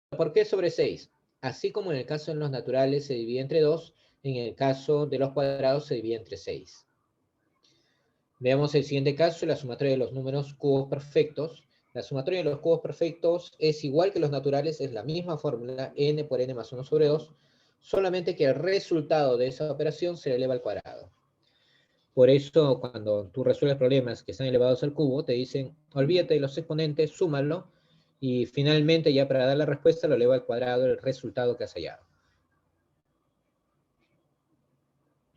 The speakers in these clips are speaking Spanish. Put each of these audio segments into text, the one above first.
¿Por qué sobre 6? Así como en el caso de los naturales se divide entre 2, en el caso de los cuadrados se divide entre 6. Veamos el siguiente caso, la sumatoria de los números cubos perfectos. La sumatoria de los cubos perfectos es igual que los naturales, es la misma fórmula, n por n más 1 sobre 2, solamente que el resultado de esa operación se le eleva al cuadrado. Por eso, cuando tú resuelves problemas que están elevados al cubo, te dicen, olvídate de los exponentes, súmalo, y finalmente, ya para dar la respuesta, lo eleva al cuadrado el resultado que has hallado.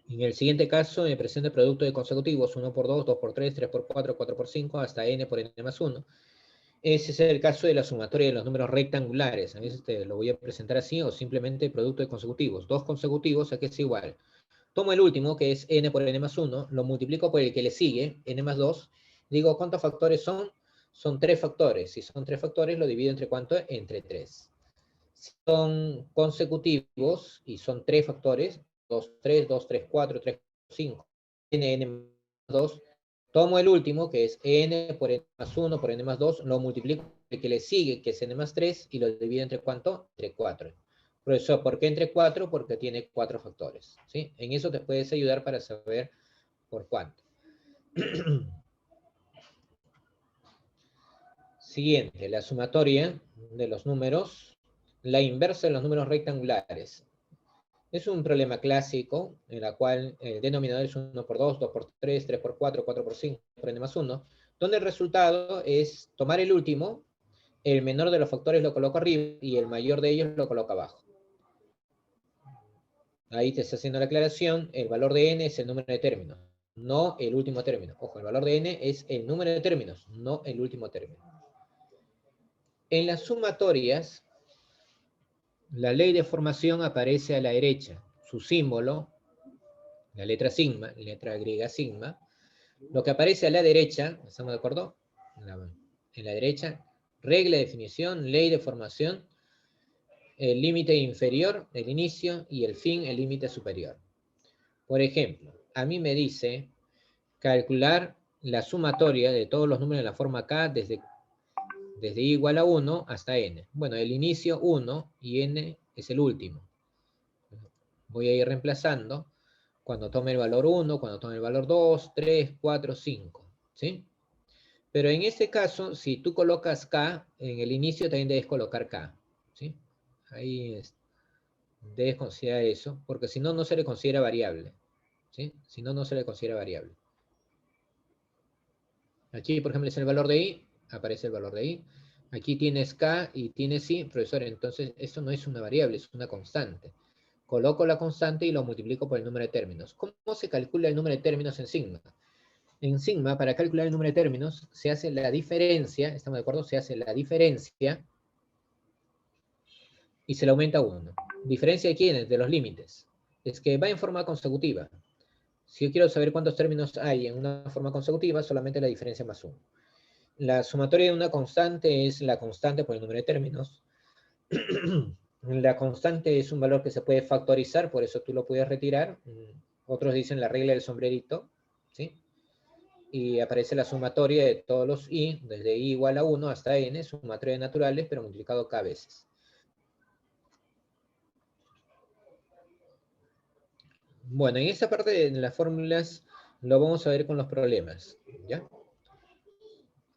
En el siguiente caso, me presenta el producto de consecutivos, 1 por 2, 2 por 3, 3 por 4, 4 por 5, hasta n por n más 1. Ese es el caso de la sumatoria de los números rectangulares. A veces te lo voy a presentar así, o simplemente producto de consecutivos. 2 consecutivos, aquí es igual. Tomo el último, que es n por n más 1, lo multiplico por el que le sigue, n más 2. Digo, ¿cuántos factores son? Son 3 factores. Si son 3 factores, lo divido entre ¿cuánto? Entre 3. Si son consecutivos y son 3 factores, 2, 3, 2, 3, 4, 3, 5, n más 2, tomo el último, que es n por n más 1 por n más 2, lo multiplico por el que le sigue, que es n más 3, y lo divido entre ¿cuánto? Entre 4. Profesor, ¿por qué entre 4? Porque tiene 4 factores, ¿sí? En eso te puedes ayudar para saber por cuánto. Siguiente, la sumatoria de los números, la inversa de los números rectangulares. Es un problema clásico en la cual el denominador es 1 por 2, 2 por 3, 3 por 4, 4 por 5, por n más 1, donde el resultado es tomar el último, el menor de los factores lo coloco arriba y el mayor de ellos lo coloco abajo. Ahí te está haciendo la aclaración, el valor de n es el número de términos, no el último término. Ojo, el valor de n es el número de términos, no el último término. En las sumatorias, la ley de formación aparece a la derecha. Su símbolo, la letra sigma, letra griega sigma, lo que aparece a la derecha, ¿estamos de acuerdo? En la derecha, regla de definición, ley de formación, el límite inferior, el inicio, y el fin, el límite superior. Por ejemplo, a mí me dice calcular la sumatoria de todos los números de la forma k desde i igual a 1 hasta n. Bueno, el inicio 1 y n es el último. Voy a ir reemplazando cuando tome el valor 1, cuando tome el valor 2, 3, 4, 5. ¿Sí? Pero en este caso, si tú colocas k, en el inicio también debes colocar k. ¿Sí? Ahí debes considerar eso, porque si no, no se le considera variable. ¿Sí? Si no, no se le considera variable. Aquí, por ejemplo, es el valor de i, aparece el valor de i. Aquí tienes k y tienes i, profesor, entonces esto no es una variable, es una constante. Coloco la constante y lo multiplico por el número de términos. ¿Cómo se calcula el número de términos en sigma? En sigma, para calcular el número de términos, se hace la diferencia, ¿estamos de acuerdo? Se hace la diferencia y se le aumenta 1. ¿Diferencia de quiénes? De los límites. Es que va en forma consecutiva. Si yo quiero saber cuántos términos hay en una forma consecutiva, solamente la diferencia más 1. La sumatoria de una constante es la constante por el número de términos. La constante es un valor que se puede factorizar, por eso tú lo puedes retirar. Otros dicen la regla del sombrerito, ¿sí? Y aparece la sumatoria de todos los i, desde i igual a 1 hasta n, sumatoria de naturales, pero multiplicado k veces. Bueno, en esta parte de las fórmulas lo vamos a ver con los problemas, ¿ya?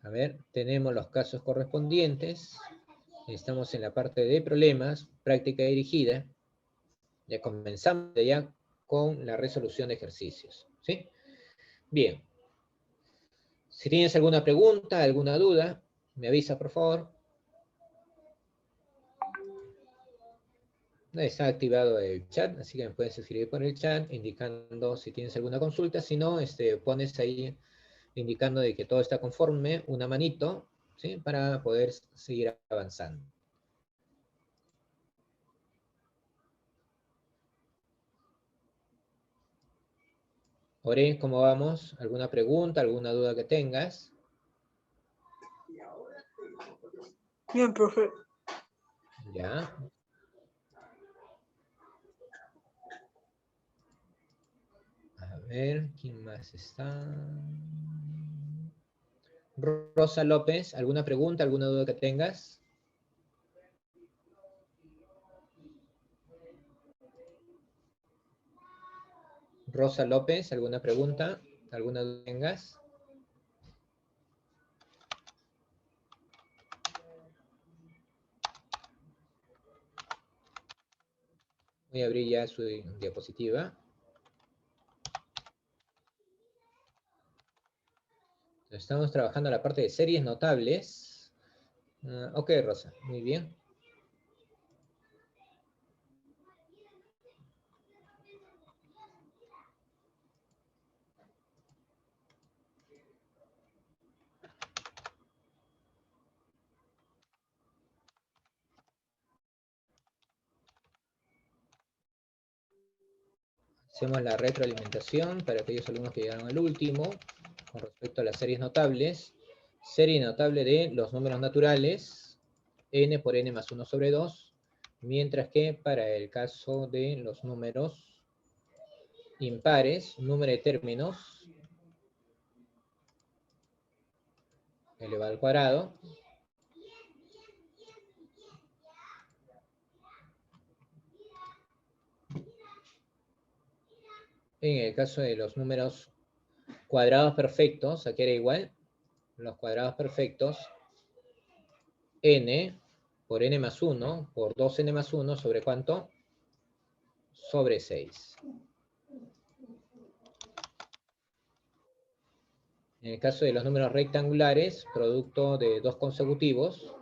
A ver, tenemos los casos correspondientes. Estamos en la parte de problemas, práctica dirigida. Ya comenzamos ya con la resolución de ejercicios, ¿sí? Bien. Si tienes alguna pregunta, alguna duda, me avisa, por favor. Está activado el chat, así que me puedes escribir por el chat indicando si tienes alguna consulta. Si no, pones ahí indicando de que todo está conforme, una manito, ¿sí? Para poder seguir avanzando. Ore, ¿cómo vamos? ¿Alguna pregunta, alguna duda que tengas? Bien, profe. Ya. A ver, ¿quién más está? Rosa López, ¿alguna pregunta, alguna duda que tengas? Rosa López, ¿alguna pregunta? ¿Alguna duda tengas? Voy a abrir ya su diapositiva. Estamos trabajando la parte de series notables. Ok, Rosa, muy bien. Hacemos la retroalimentación para aquellos alumnos que llegaron al último, con respecto a las series notables. Serie notable de los números naturales, n por n más 1 sobre 2, mientras que para el caso de los números impares, número de términos elevado al cuadrado, en el caso de los números cuadrados perfectos, aquí era igual, los cuadrados perfectos, n por n más 1 por 2n más 1 sobre ¿cuánto? Sobre 6. En el caso de los números rectangulares, producto de dos consecutivos,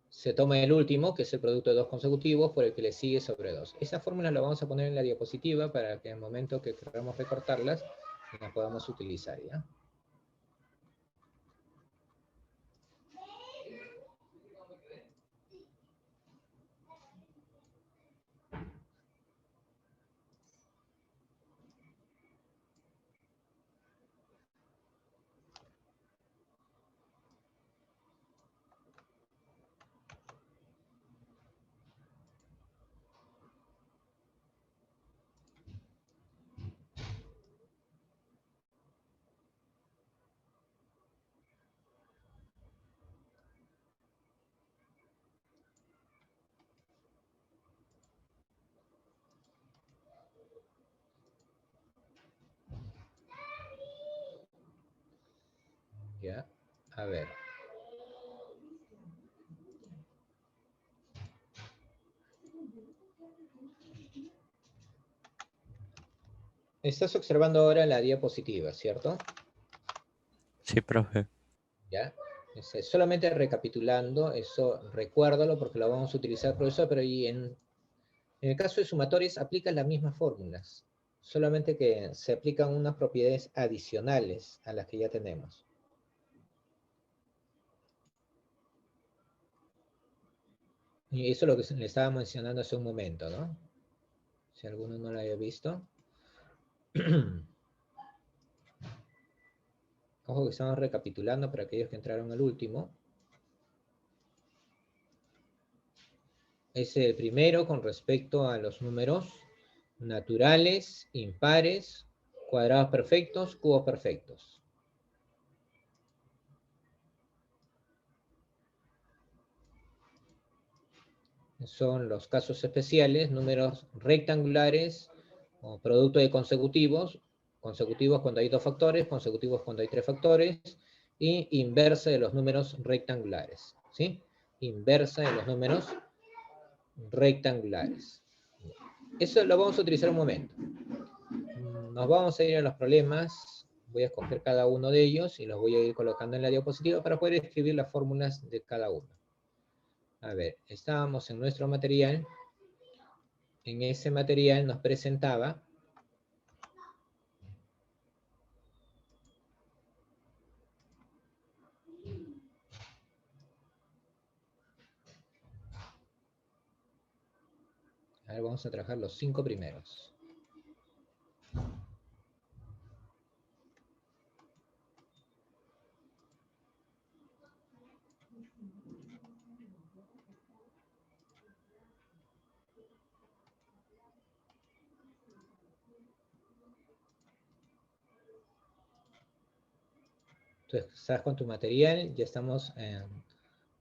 se toma el último, que es el producto de dos consecutivos, por el que le sigue sobre 2. Esa fórmula la vamos a poner en la diapositiva para que en el momento que queramos recortarlas, las podamos utilizar, ¿ya? ¿Ya? A ver. Estás observando ahora la diapositiva, ¿cierto? Sí, profe. ¿Ya? Solamente recapitulando, eso recuérdalo porque lo vamos a utilizar, profesor, pero en el caso de sumatorios aplican las mismas fórmulas, solamente que se aplican unas propiedades adicionales a las que ya tenemos. Y eso es lo que le estaba mencionando hace un momento, ¿no? Si alguno no lo haya visto. Ojo que estamos recapitulando para aquellos que entraron al último. Es el primero con respecto a los números naturales, impares, cuadrados perfectos, cubos perfectos. Son los casos especiales, números rectangulares o producto de consecutivos, consecutivos cuando hay dos factores, consecutivos cuando hay tres factores, y inversa de los números rectangulares, ¿sí? Inversa de los números rectangulares. Eso lo vamos a utilizar un momento. Nos vamos a ir a los problemas, voy a escoger cada uno de ellos y los voy a ir colocando en la diapositiva para poder escribir las fórmulas de cada uno. A ver, estábamos en nuestro material. En ese material nos presentaba a ver, vamos a trabajar los 5 primeros. Entonces, estás con tu material, ya estamos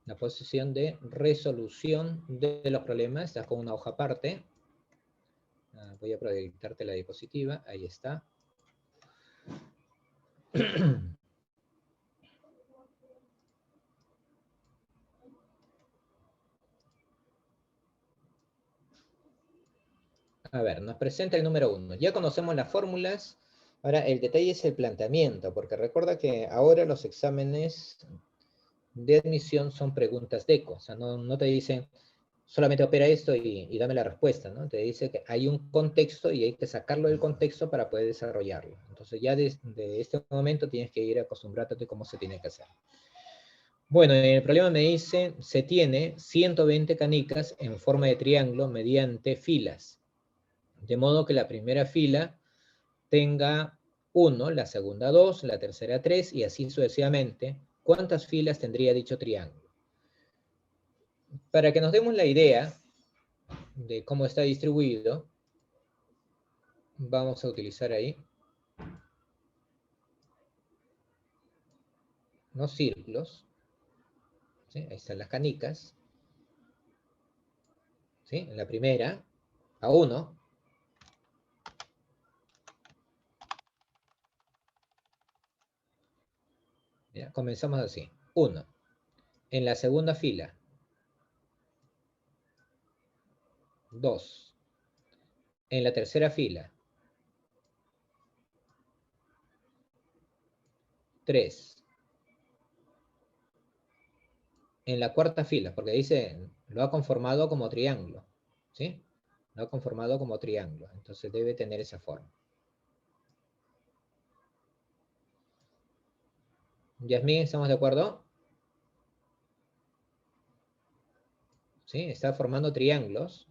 La posición de resolución de los problemas. Estás con una hoja aparte. Voy a proyectarte la diapositiva. Ahí está. A ver, nos presenta el número 1. Ya conocemos las fórmulas. Ahora, el detalle es el planteamiento, porque recuerda que ahora los exámenes de admisión son preguntas DECO. O sea, no te dicen solamente opera esto y dame la respuesta, ¿no? Te dice que hay un contexto y hay que sacarlo del contexto para poder desarrollarlo. Entonces ya desde este momento tienes que ir acostumbrándote cómo se tiene que hacer. Bueno, en el problema me dice, se tiene 120 canicas en forma de triángulo mediante filas. De modo que la primera fila tenga 1, la segunda 2, la tercera 3 y así sucesivamente. ¿Cuántas filas tendría dicho triángulo? Para que nos demos la idea de cómo está distribuido, vamos a utilizar ahí unos círculos. ¿Sí? Ahí están las canicas. ¿Sí? En la primera, a 1. Mira, comenzamos así. 1. En la segunda fila, 2. En la tercera fila, 3. En la cuarta fila, porque dice, lo ha conformado como triángulo. ¿Sí? Lo ha conformado como triángulo. Entonces debe tener esa forma. Yasmín, ¿estamos de acuerdo? ¿Sí? Está formando triángulos.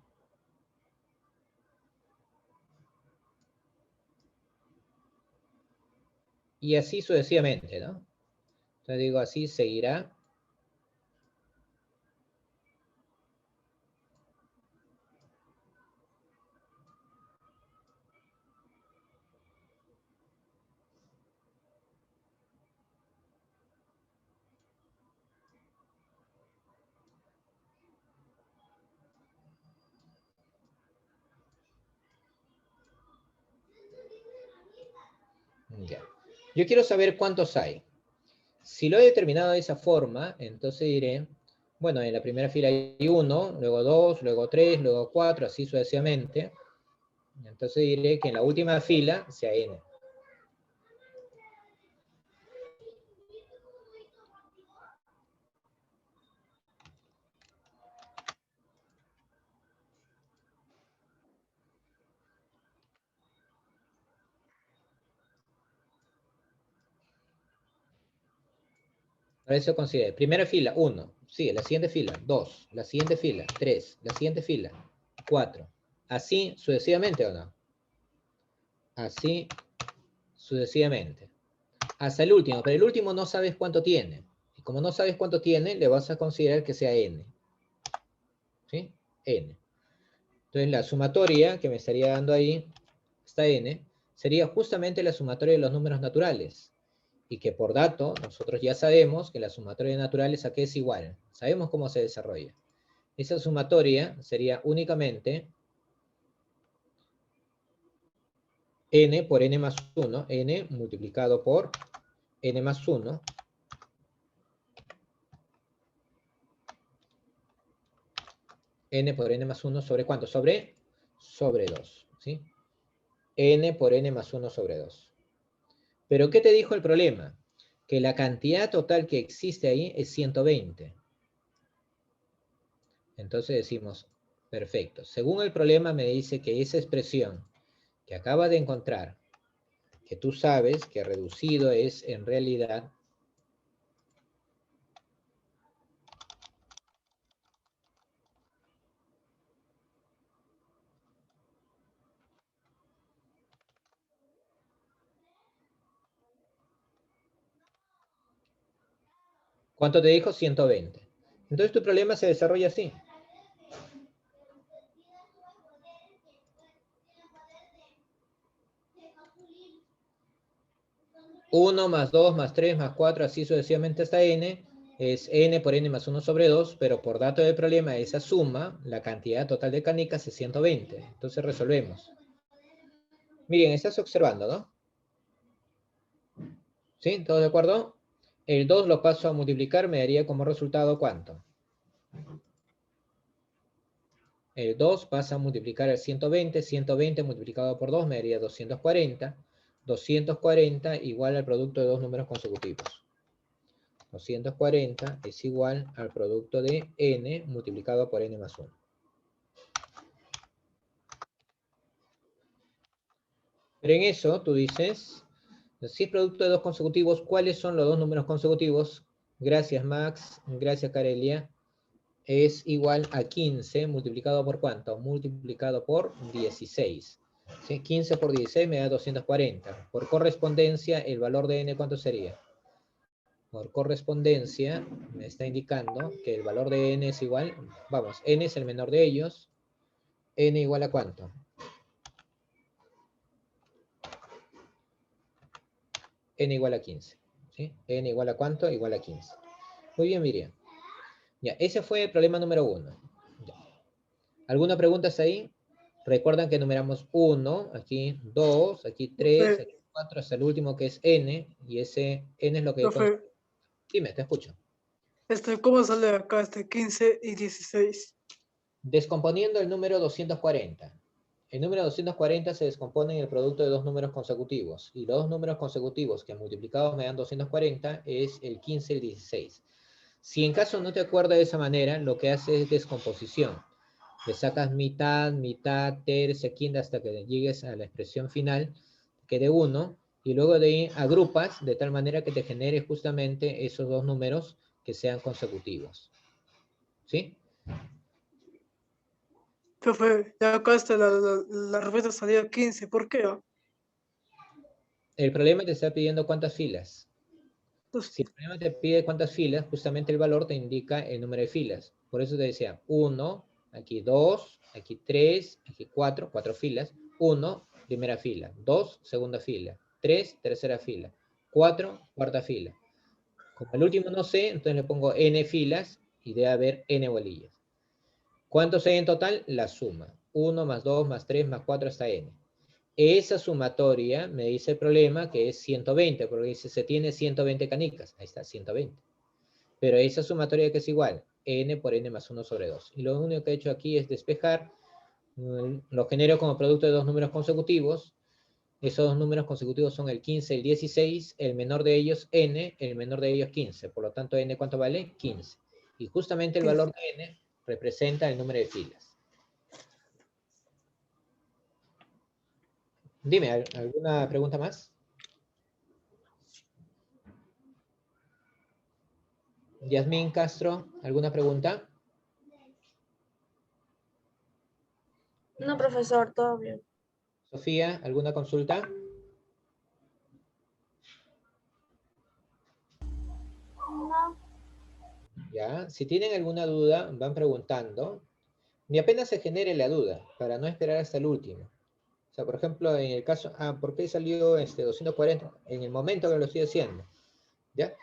Y así sucesivamente, ¿no? Entonces digo, así seguirá. Ya. Yo quiero saber cuántos hay. Si lo he determinado de esa forma, entonces diré, bueno, en la primera fila hay 1, luego 2, luego 3, luego 4, así sucesivamente. Entonces diré que en la última fila sea n. Para eso considere, primera fila, 1. Sí, la siguiente fila, 2. La siguiente fila, 3. La siguiente fila, 4. Así sucesivamente, ¿o no? Así sucesivamente. Hasta el último, pero el último no sabes cuánto tiene. Y como no sabes cuánto tiene, le vas a considerar que sea n. ¿Sí? N. Entonces la sumatoria que me estaría dando ahí, esta n, sería justamente la sumatoria de los números naturales. Y que por dato, nosotros ya sabemos que la sumatoria de naturales a qué es igual. Sabemos cómo se desarrolla. Esa sumatoria sería únicamente n por n más 1, n multiplicado por n más 1, n por n más 1 sobre ¿cuánto? Sobre 2, ¿sí? N por n más 1 sobre 2. ¿Pero qué te dijo el problema? Que la cantidad total que existe ahí es 120. Entonces decimos, perfecto. Según el problema me dice que esa expresión que acaba de encontrar, que tú sabes que reducido es en realidad ¿cuánto te dijo? 120. Entonces tu problema se desarrolla así. 1 más 2 más 3 más 4, así sucesivamente hasta n, es n por n más 1 sobre 2, pero por dato del problema, esa suma, la cantidad total de canicas es 120. Entonces resolvemos. Miren, estás observando, ¿no? ¿Sí? ¿Todos de acuerdo? El 2 lo paso a multiplicar, me daría como resultado ¿cuánto? El 2 pasa a multiplicar el 120, 120 multiplicado por 2 me daría 240. 240 igual al producto de dos números consecutivos. 240 es igual al producto de n multiplicado por n más 1. Pero en eso tú dices, si es producto de dos consecutivos, ¿cuáles son los dos números consecutivos? Gracias Max, gracias Carelia. Es igual a 15 multiplicado por ¿cuánto? Multiplicado por 16. ¿Sí? 15 por 16 me da 240. Por correspondencia, el valor de n, ¿cuánto sería? Por correspondencia, me está indicando que el valor de n es igual, vamos, n es el menor de ellos, n igual a ¿cuánto? N igual a 15. ¿Sí? N igual a ¿cuánto? Igual a 15. Muy bien, Miriam. Ya, ese fue el problema número 1. ¿Alguna pregunta hasta ahí? Recuerdan que numeramos 1, aquí 2, aquí 3, Profe, aquí 4, hasta el último que es n, y ese n es lo que... profe, Dime, te escucho. ¿cómo sale acá 15 y 16? Descomponiendo el número 240. El número 240 se descompone en el producto de dos números consecutivos, y los dos números consecutivos que multiplicados me dan 240 es el 15 y el 16. Si en caso no te acuerdas de esa manera, lo que haces es descomposición. Le sacas mitad, mitad, tercia, quinta, hasta que llegues a la expresión final, que de 1, y luego de ahí agrupas de tal manera que te genere justamente esos dos números que sean consecutivos. ¿Sí? Profe, ya acá está la respuesta salida 15. ¿Por qué? El problema te está pidiendo cuántas filas. Pues, Si el problema te pide cuántas filas, justamente el valor te indica el número de filas. Por eso te decía 1, aquí 2, aquí 3, aquí 4, 4 filas. 1, primera fila. 2, segunda fila. 3, tercera fila. 4, cuarta fila. Como el último no sé, entonces le pongo n filas y debe haber n bolillas. ¿Cuántos hay en total? La suma. 1 más 2 más 3 más 4 hasta n. Esa sumatoria me dice el problema que es 120, porque dice se tiene 120 canicas. Ahí está, 120. Pero esa sumatoria que es igual, n por n más 1 sobre 2. Y lo único que he hecho aquí es despejar, lo genero como producto de dos números consecutivos. Esos dos números consecutivos son el 15 y el 16, el menor de ellos n, el menor de ellos 15. Por lo tanto, n, ¿cuánto vale? 15. Y justamente el 15. valor de n representa el número de filas. Dime, ¿alguna pregunta más? Yasmín Castro, ¿alguna pregunta? No, profesor, todo bien. Sofía, ¿alguna consulta? No. Ya, si tienen alguna duda, van preguntando. Ni apenas se genere la duda, para no esperar hasta el último. O sea, por ejemplo, en el caso, ¿por qué salió 240? En el momento que lo estoy haciendo, ¿ya?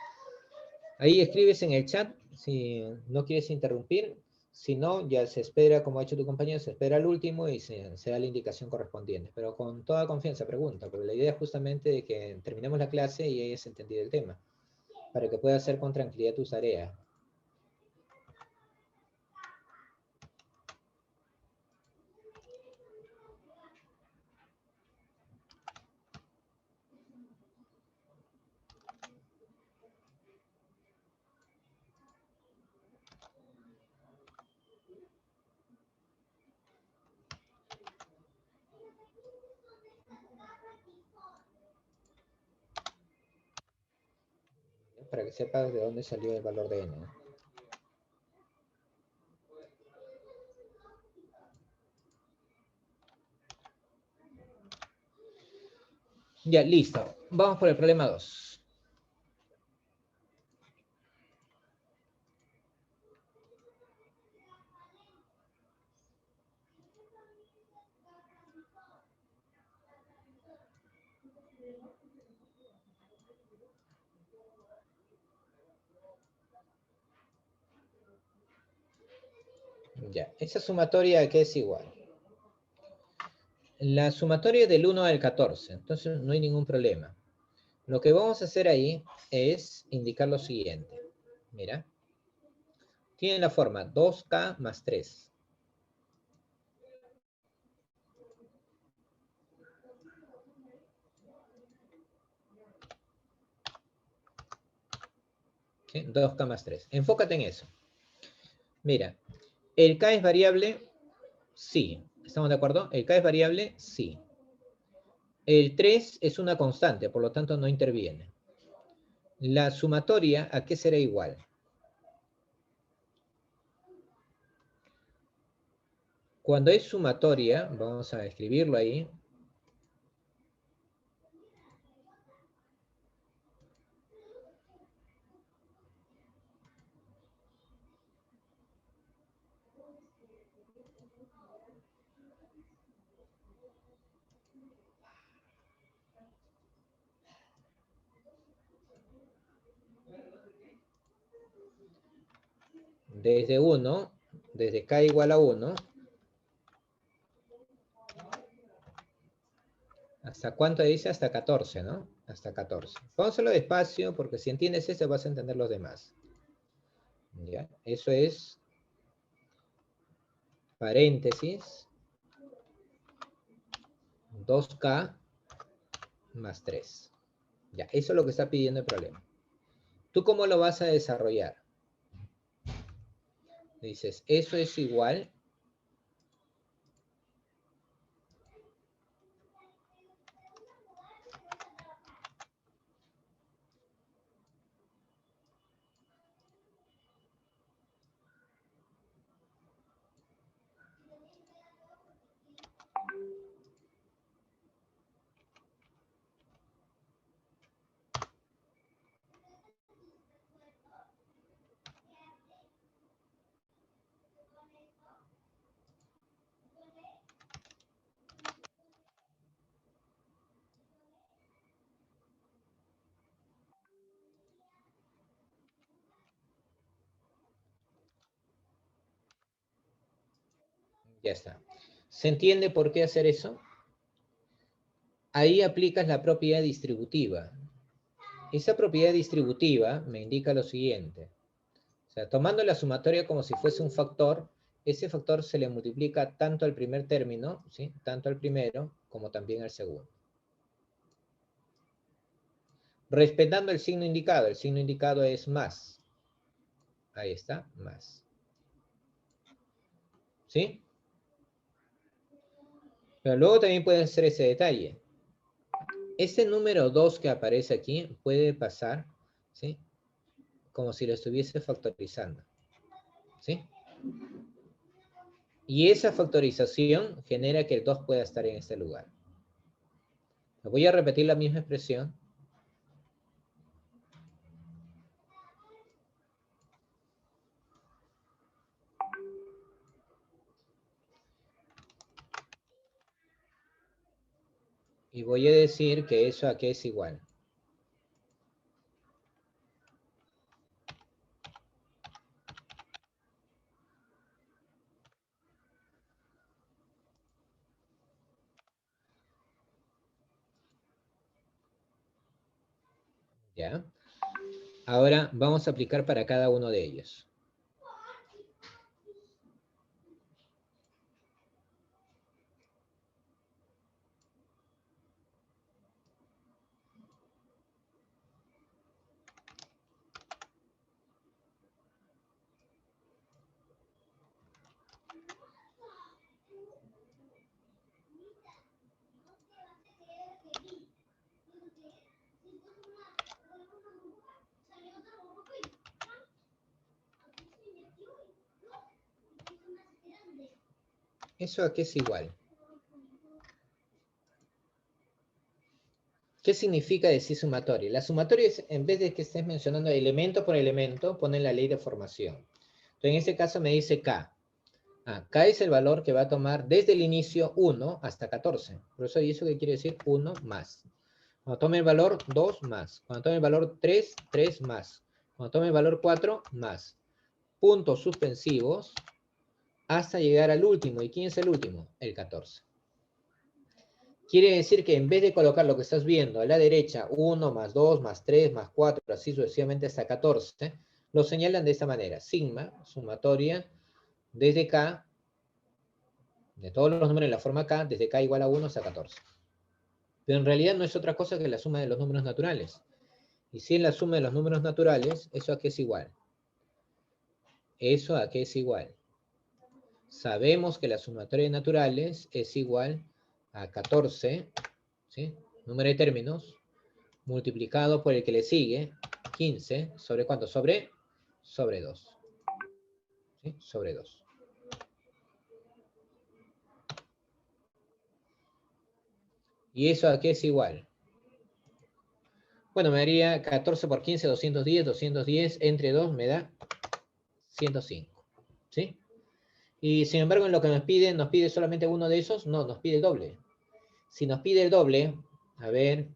Ahí escribes en el chat si no quieres interrumpir. Si no, ya se espera, como ha hecho tu compañero, se espera al último y se da la indicación correspondiente. Pero con toda confianza pregunta, porque la idea es justamente de que terminemos la clase y hayas entendido el tema, para que puedas hacer con tranquilidad tus tareas. Para que sepas de dónde salió el valor de n. Ya, listo. Vamos por el problema 2. Ya, esa sumatoria, ¿a qué es igual? La sumatoria es del 1 al 14, entonces no hay ningún problema. Lo que vamos a hacer ahí es indicar lo siguiente. Mira. Tiene la forma 2K más 3. ¿Sí? 2K más 3. Enfócate en eso. Mira, ¿el K es variable? Sí. ¿Estamos de acuerdo? ¿El K es variable? Sí. El 3 es una constante, por lo tanto no interviene. La sumatoria, ¿a qué será igual? Cuando es sumatoria, vamos a escribirlo ahí. Desde 1, desde K igual a 1, ¿hasta cuánto dice? Hasta 14, ¿no? Hasta 14. Vamos a hacerlo despacio, porque si entiendes eso vas a entender los demás. ¿Ya? Eso es paréntesis 2K más 3. Ya, eso es lo que está pidiendo el problema. ¿Tú cómo lo vas a desarrollar? Dices, eso es igual. Ya está. ¿Se entiende por qué hacer eso? Ahí aplicas la propiedad distributiva. Esa propiedad distributiva me indica lo siguiente. O sea, tomando la sumatoria como si fuese un factor, ese factor se le multiplica tanto al primer término, ¿sí? Tanto al primero como también al segundo. Respetando el signo indicado es más. Ahí está, más. ¿Sí? Pero luego también pueden hacer ese detalle. Ese número 2 que aparece aquí puede pasar, ¿sí? Como si lo estuviese factorizando. ¿Sí? Y esa factorización genera que el 2 pueda estar en este lugar. Voy a repetir la misma expresión. Y voy a decir que eso a qué es igual. ¿Ya? Ahora vamos a aplicar para cada uno de ellos. ¿Eso a qué es igual? ¿Qué significa decir sumatoria? La sumatoria es, en vez de que estés mencionando elemento por elemento, ponen la ley de formación. Entonces, en este caso me dice K. K es el valor que va a tomar desde el inicio 1 hasta 14. Por eso, ¿y eso qué quiere decir? 1 más. Cuando tome el valor 2 más. Cuando tome el valor 3, 3 más. Cuando tome el valor 4, más. Puntos suspensivos hasta llegar al último. ¿Y quién es el último? El 14. Quiere decir que en vez de colocar lo que estás viendo a la derecha, 1 más 2 más 3 más 4, así sucesivamente hasta 14, lo señalan de esta manera. Sigma, sumatoria, desde K, de todos los números en la forma K, desde K igual a 1 hasta 14. Pero en realidad no es otra cosa que la suma de los números naturales. Y si es la suma de los números naturales, ¿eso a qué es igual? ¿Eso a qué es igual? Sabemos que la sumatoria de naturales es igual a 14, ¿sí? Número de términos, multiplicado por el que le sigue, 15, ¿sobre cuánto? Sobre 2. ¿Sí? Sobre 2. ¿Y eso a qué es igual? Bueno, me daría 14 por 15, 210, 210 entre 2 me da 105, ¿sí? Y sin embargo, en lo que nos pide solamente uno de esos, no, nos pide el doble. Si nos pide el doble, a ver,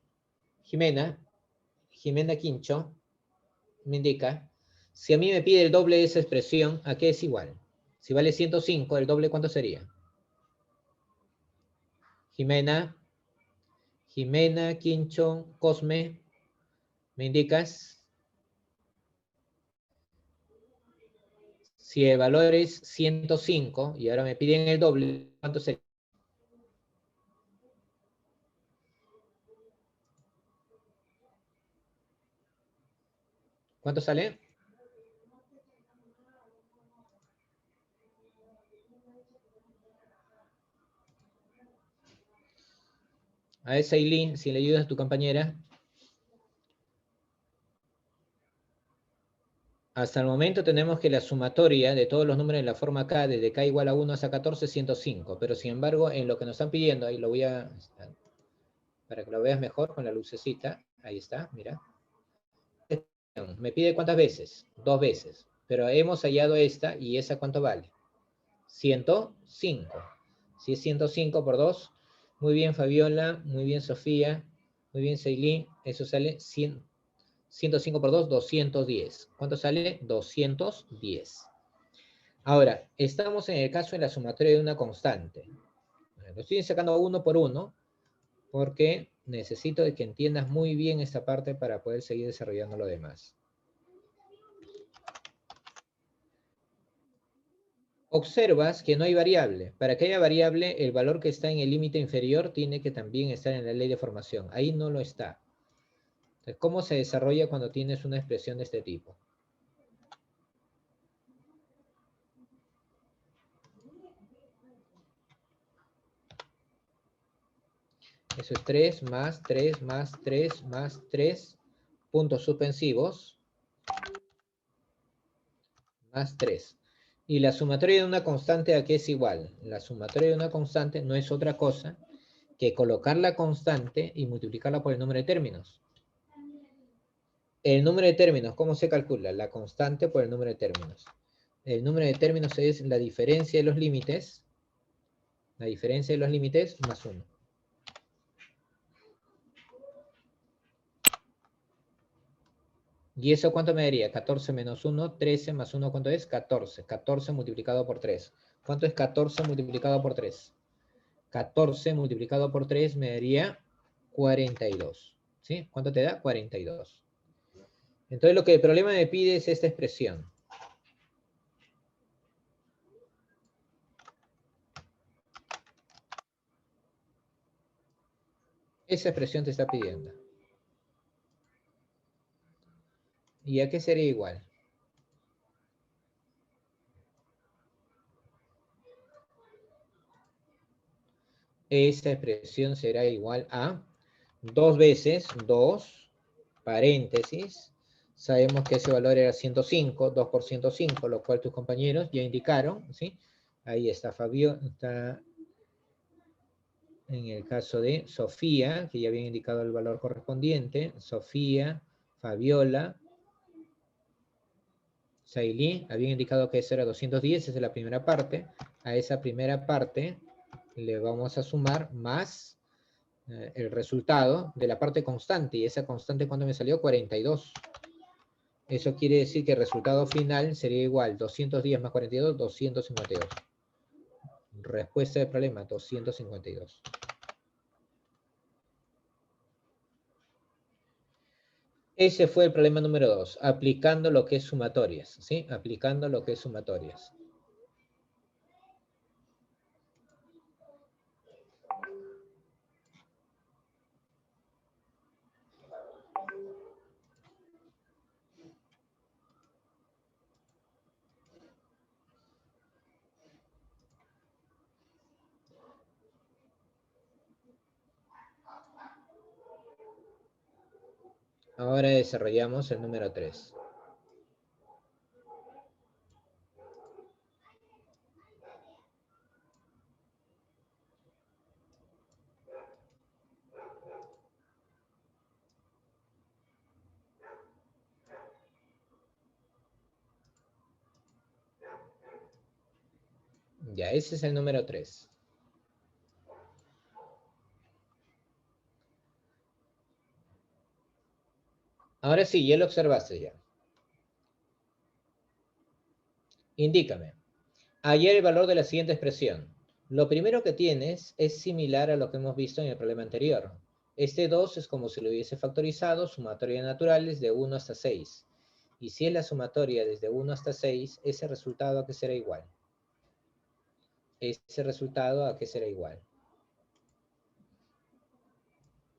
Jimena Quincho, me indica, si a mí me pide el doble de esa expresión, ¿a qué es igual? Si vale 105, ¿el doble cuánto sería? Jimena, Quincho, Cosme, ¿me indicas? Si el valor es 105 y ahora me piden el doble, ¿cuánto sería? ¿Cuánto sale? A esa Eileen, si le ayudas a tu compañera. Hasta el momento tenemos que la sumatoria de todos los números en la forma K, desde K igual a 1 hasta 14, 105. Pero sin embargo, en lo que nos están pidiendo, ahí lo voy a... para que lo veas mejor con la lucecita. Ahí está, mira. Me pide ¿cuántas veces? 2 veces. Pero hemos hallado esta, y esa ¿cuánto vale? 105. Si es 105 por 2, muy bien Fabiola, muy bien Sofía, muy bien Ceilín, eso sale 105 por 2, 210. ¿Cuánto sale? 210. Ahora, estamos en el caso de la sumatoria de una constante. Lo estoy sacando uno por uno, porque necesito de que entiendas muy bien esta parte para poder seguir desarrollando lo demás. Observas que no hay variable. Para que haya variable, el valor que está en el límite inferior tiene que también estar en la ley de formación. Ahí no lo está. Entonces, ¿cómo se desarrolla cuando tienes una expresión de este tipo? Eso es 3 más 3 más 3 más 3 puntos suspensivos más 3. Y la sumatoria de una constante, ¿a qué es igual? La sumatoria de una constante no es otra cosa que colocar la constante y multiplicarla por el número de términos. El número de términos, ¿cómo se calcula? La constante por el número de términos. El número de términos es la diferencia de los límites. La diferencia de los límites más 1. ¿Y eso cuánto me daría? 14 menos 1, 13 más 1, ¿cuánto es? 14. 14 multiplicado por 3. ¿Cuánto es 14 multiplicado por 3? 14 multiplicado por 3 me daría 42. ¿Sí? ¿Cuánto te da? 42. Entonces lo que el problema me pide es esta expresión. Esa expresión te está pidiendo. ¿Y a qué sería igual? Esa expresión será igual a 2 veces 2, paréntesis. Sabemos que ese valor era 105, 2 por 105, lo cual tus compañeros ya indicaron, ¿sí? Ahí está Fabio, está en el caso de Sofía, que ya habían indicado el valor correspondiente. Sofía, Fabiola, Sailí, habían indicado que eso era 210, esa es la primera parte. A esa primera parte le vamos a sumar más el resultado de la parte constante. Y esa constante, ¿cuánto me salió? 42. Eso quiere decir que el resultado final sería igual. 210 más 42, 252. Respuesta del problema, 252. Ese fue el problema número 2, aplicando lo que es sumatorias, ¿sí? Aplicando lo que es sumatorias. Ahora desarrollamos el número 3. Ya, ese es el número 3. Ahora sí, ya lo observaste ya. Indícame. Hallar el valor de la siguiente expresión. Lo primero que tienes es similar a lo que hemos visto en el problema anterior. Este 2 es como si lo hubiese factorizado, sumatoria de naturales de 1 hasta 6. Y si es la sumatoria desde 1 hasta 6, ese resultado ¿a qué será igual? Ese resultado ¿a qué será igual?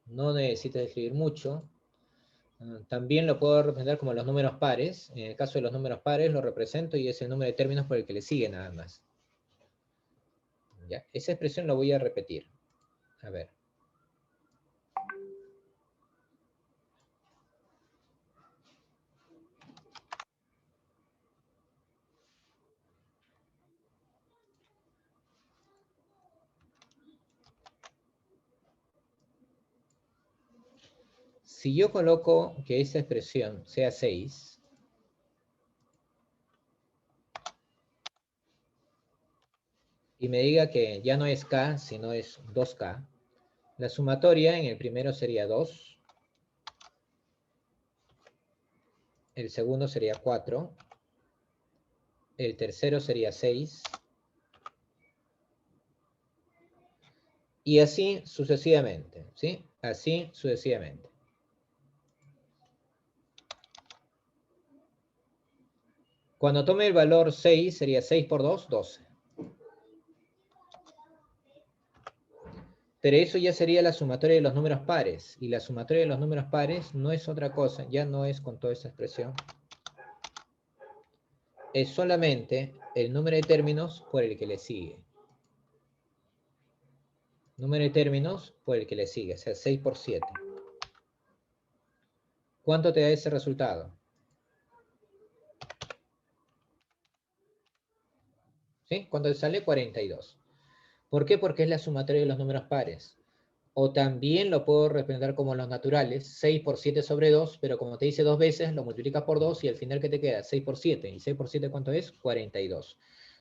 No necesitas escribir mucho. También lo puedo representar como los números pares. En el caso de los números pares lo represento y es el número de términos por el que le sigue nada más. ¿Ya? Esa expresión la voy a repetir. A ver. Si yo coloco que esa expresión sea 6, y me diga que ya no es k, sino es 2k, la sumatoria en el primero sería 2, el segundo sería 4, el tercero sería 6, y así sucesivamente, ¿sí? Así sucesivamente. Cuando tome el valor 6, sería 6 por 2, 12. Pero eso ya sería la sumatoria de los números pares. Y la sumatoria de los números pares no es otra cosa, ya no es con toda esa expresión. Es solamente el número de términos por el que le sigue. Número de términos por el que le sigue, o sea, 6 por 7. ¿Cuánto te da ese resultado? ¿Sí? ¿Cuánto te sale? 42. ¿Por qué? Porque es la sumatoria de los números pares. O también lo puedo representar como los naturales, 6 por 7 sobre 2, pero como te dice 2 veces, lo multiplicas por 2 y al final ¿qué te queda? 6 por 7. ¿Y 6 por 7 cuánto es? 42.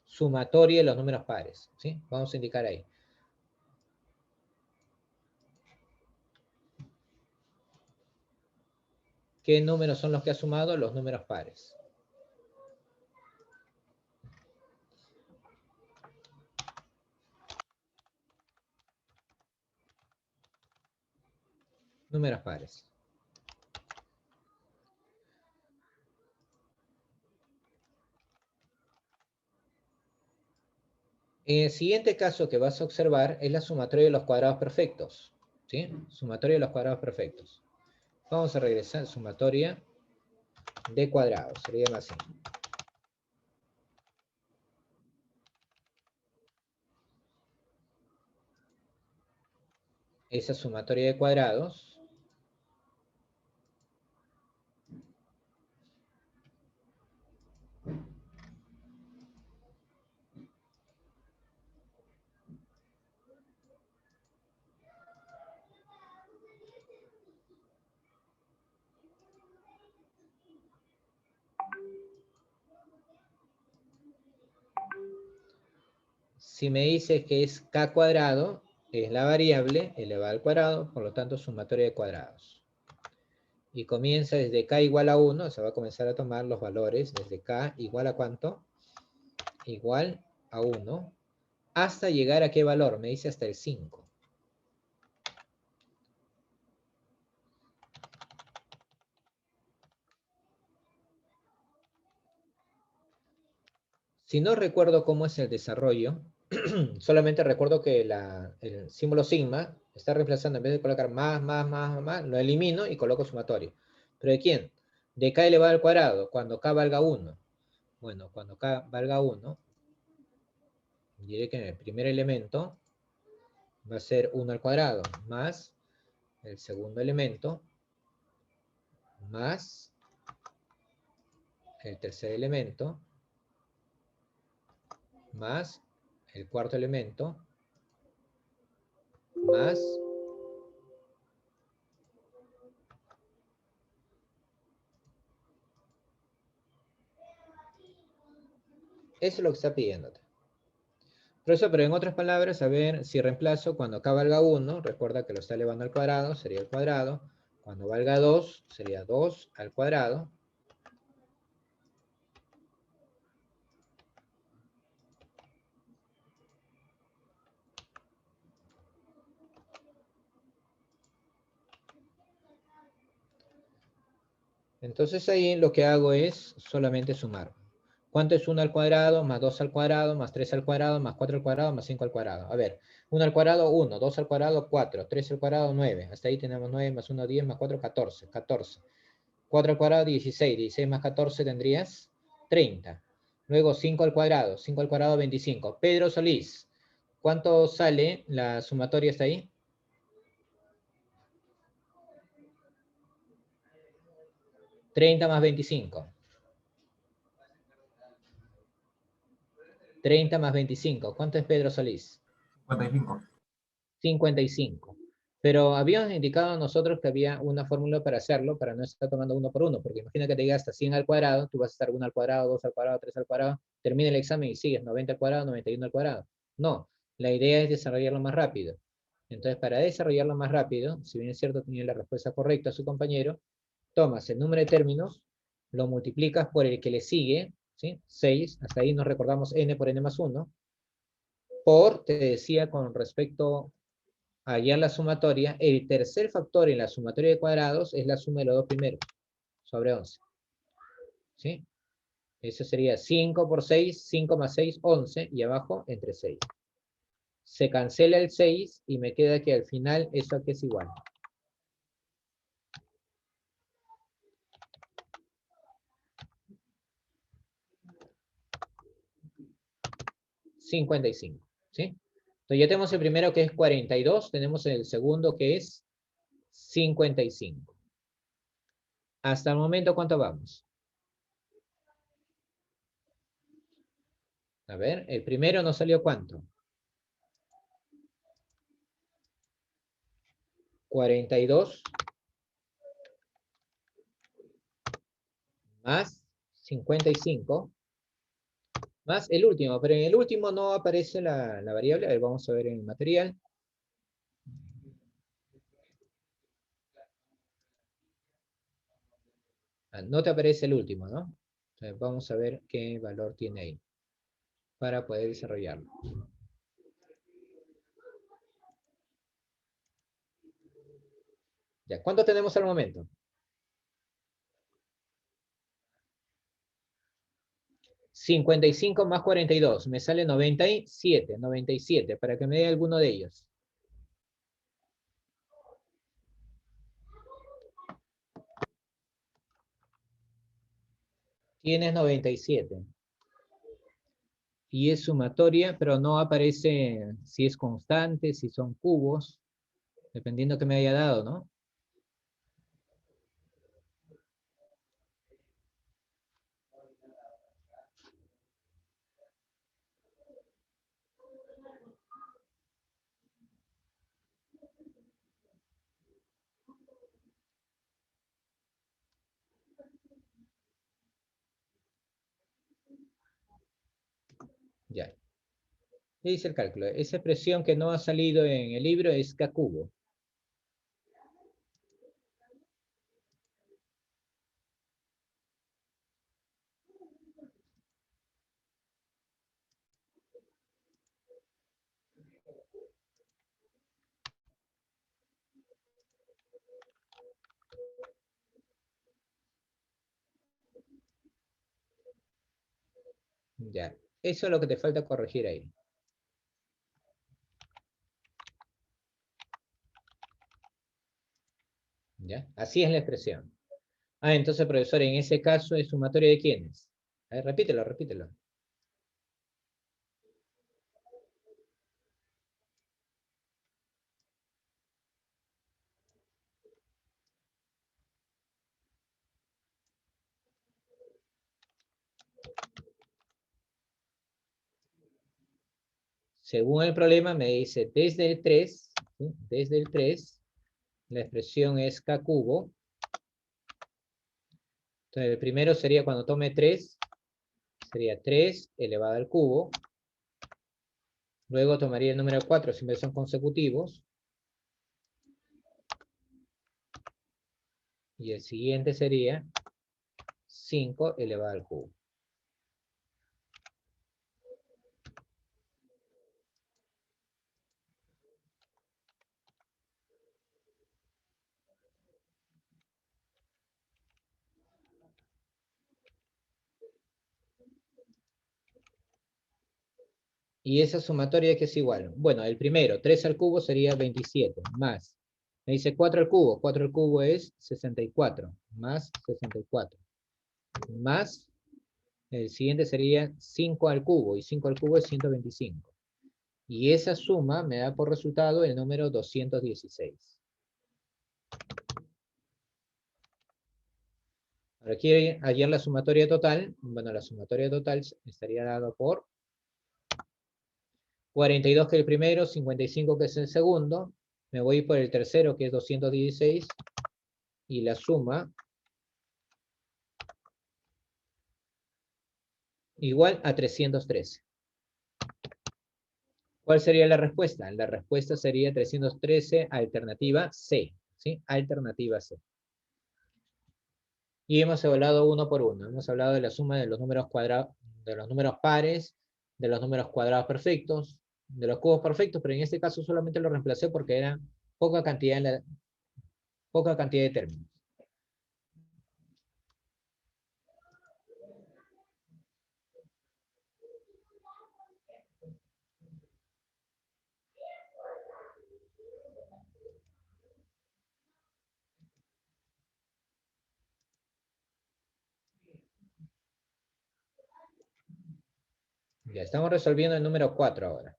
Sumatoria de los números pares. ¿Sí? Vamos a indicar ahí. ¿Qué números son los que ha sumado? Los números pares. Números pares. En el siguiente caso que vas a observar es la sumatoria de los cuadrados perfectos. ¿Sí? Sumatoria de los cuadrados perfectos. Vamos a regresar, sumatoria de cuadrados, sería más así. Esa sumatoria de cuadrados si me dices que es k cuadrado, es la variable elevada al cuadrado, por lo tanto sumatoria de cuadrados. Y comienza desde k igual a 1, se va a comenzar a tomar los valores desde k igual a ¿cuánto? Igual a 1 ¿Hasta llegar a qué valor? Me dice hasta el 5. Si no recuerdo cómo es el desarrollo, solamente recuerdo que el símbolo sigma está reemplazando, en vez de colocar más, lo elimino y coloco sumatorio. ¿Pero de quién? De k elevado al cuadrado, cuando k valga 1. Bueno, cuando k valga 1, diré que el primer elemento va a ser 1 al cuadrado, más el segundo elemento, más el tercer elemento, más el cuarto elemento, más eso es lo que está pidiéndote. Pero en otras palabras, a ver si reemplazo cuando k valga 1, recuerda que lo está elevando al cuadrado, sería el cuadrado. Cuando valga 2, sería 2 al cuadrado. Entonces ahí lo que hago es solamente sumar. ¿Cuánto es 1 al cuadrado, más 2 al cuadrado, más 3 al cuadrado, más 4 al cuadrado, más 5 al cuadrado? A ver, 1 al cuadrado, 1, 2 al cuadrado, 4, 3 al cuadrado, 9. Hasta ahí tenemos 9 más 1, 10, más 4, 14. 14. 4 al cuadrado, 16. 16 más 14 tendrías 30. Luego 5 al cuadrado. 5 al cuadrado, 25. Pedro Solís, ¿cuánto sale la sumatoria hasta ahí? 30 más 25. 30 más 25. ¿Cuánto es Pedro Solís? 55. 55. Pero habíamos indicado nosotros que había una fórmula para hacerlo, para no estar tomando uno por uno, porque imagina que te llega hasta 100 al cuadrado, tú vas a estar 1 al cuadrado, 2 al cuadrado, 3 al cuadrado, termina el examen y sigues 90 al cuadrado, 91 al cuadrado. No, la idea es desarrollarlo más rápido. Entonces, para desarrollarlo más rápido, si bien es cierto, tenía la respuesta correcta a su compañero, tomas el número de términos, lo multiplicas por el que le sigue, ¿sí? 6, hasta ahí nos recordamos n por n más 1, te decía con respecto a hallar la sumatoria, el tercer factor en la sumatoria de cuadrados es la suma de los dos primeros, sobre 11. ¿Sí? Eso sería 5 por 6, 5 más 6, 11, y abajo entre 6. Se cancela el 6 y me queda que al final eso aquí es igual. 55. ¿Sí? Entonces ya tenemos el primero que es 42, tenemos el segundo que es 55. Hasta el momento, ¿cuánto vamos? A ver, el primero nos salió ¿cuánto? 42 más 55 más el último, pero en el último no aparece la variable. A ver, vamos a ver en el material. No te aparece el último, ¿no? Entonces vamos a ver qué valor tiene ahí para poder desarrollarlo. Ya, ¿cuánto tenemos al momento? 55 más 42, me sale 97, 97, para que me dé alguno de ellos. Tienes 97. Y es sumatoria, pero no aparece si es constante, si son cubos, dependiendo que me haya dado, ¿no? Ya. ¿Qué dice el cálculo? Esa expresión que no ha salido en el libro es K cubo. Ya. Eso es lo que te falta corregir ahí. ¿Ya? Así es la expresión. Ah, entonces, profesor, en ese caso es sumatoria de quiénes. A ver, repítelo, repítelo. Según el problema me dice desde el 3, ¿sí? Desde el 3, la expresión es k cubo. Entonces el primero sería cuando tome 3, sería 3 elevado al cubo. Luego tomaría el número 4, siempre son consecutivos. Y el siguiente sería 5 elevado al cubo. Y esa sumatoria que es igual. Bueno, el primero, 3 al cubo sería 27, más. Me dice 4 al cubo. 4 al cubo es 64, más 64. Más, el siguiente sería 5 al cubo, y 5 al cubo es 125. Y esa suma me da por resultado el número 216. Ahora quiero hallar la sumatoria total. Bueno, la sumatoria total estaría dado por 42 que es el primero, 55 que es el segundo. Me voy por el tercero que es 216. Y la suma igual a 313. ¿Cuál sería la respuesta? La respuesta sería 313 alternativa C. ¿Sí? Alternativa C. Y hemos evaluado uno por uno. Hemos hablado de la suma de los números cuadrados, de los números pares, de los números cuadrados perfectos, de los cubos perfectos, pero en este caso solamente lo reemplacé porque era poca cantidad de términos. Ya estamos resolviendo el número 4 ahora.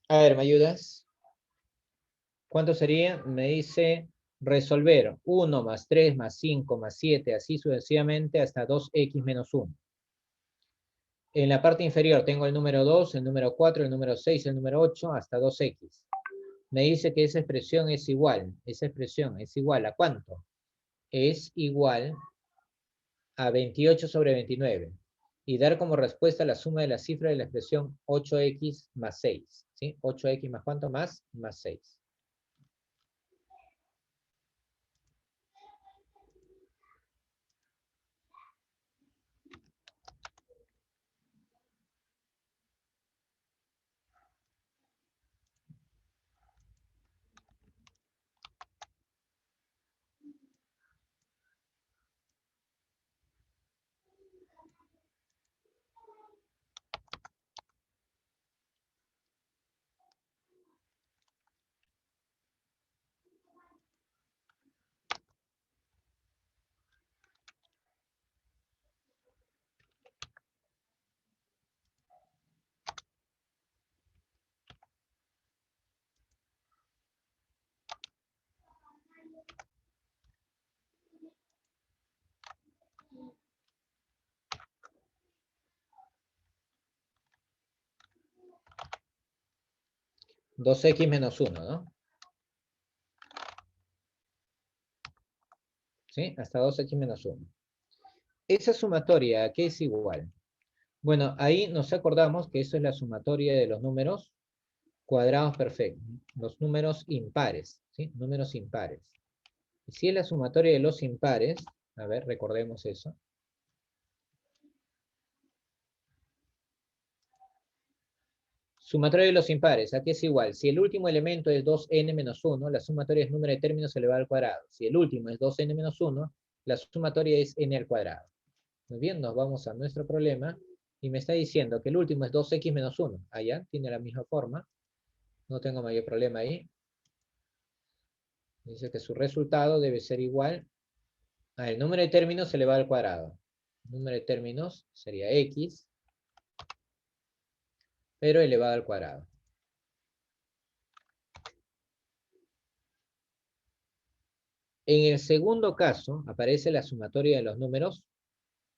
A ver, ¿me ayudas? ¿Cuánto sería? Me dice resolver 1 más 3 más 5 más 7, así sucesivamente hasta 2x menos 1. En la parte inferior tengo el número 2, el número 4, el número 6, el número 8, hasta 2x. Me dice que esa expresión es igual. Esa expresión es igual ¿a cuánto? Es igual a 28 sobre 29. Y dar como respuesta la suma de la cifra de la expresión 8x más 6. ¿Sí? 8x más ¿cuánto más? Más 6. Dos x menos 1, ¿no? ¿Sí? Hasta 2x menos 1. Esa sumatoria, ¿a qué es igual? Bueno, ahí nos acordamos que eso es la sumatoria de los números cuadrados perfectos, los números impares, ¿sí? Números impares. Y si es la sumatoria de los impares, a ver, recordemos eso. Sumatoria de los impares, aquí es igual. Si el último elemento es 2n menos 1, la sumatoria es número de términos elevado al cuadrado. Si el último es 2n menos 1, la sumatoria es n al cuadrado. Muy bien, nos vamos a nuestro problema y me está diciendo que el último es 2x menos 1. Allá tiene la misma forma. No tengo mayor problema ahí. Dice que su resultado debe ser igual al número de términos elevado al cuadrado. El número de términos sería x, pero elevado al cuadrado. En el segundo caso, aparece la sumatoria de los números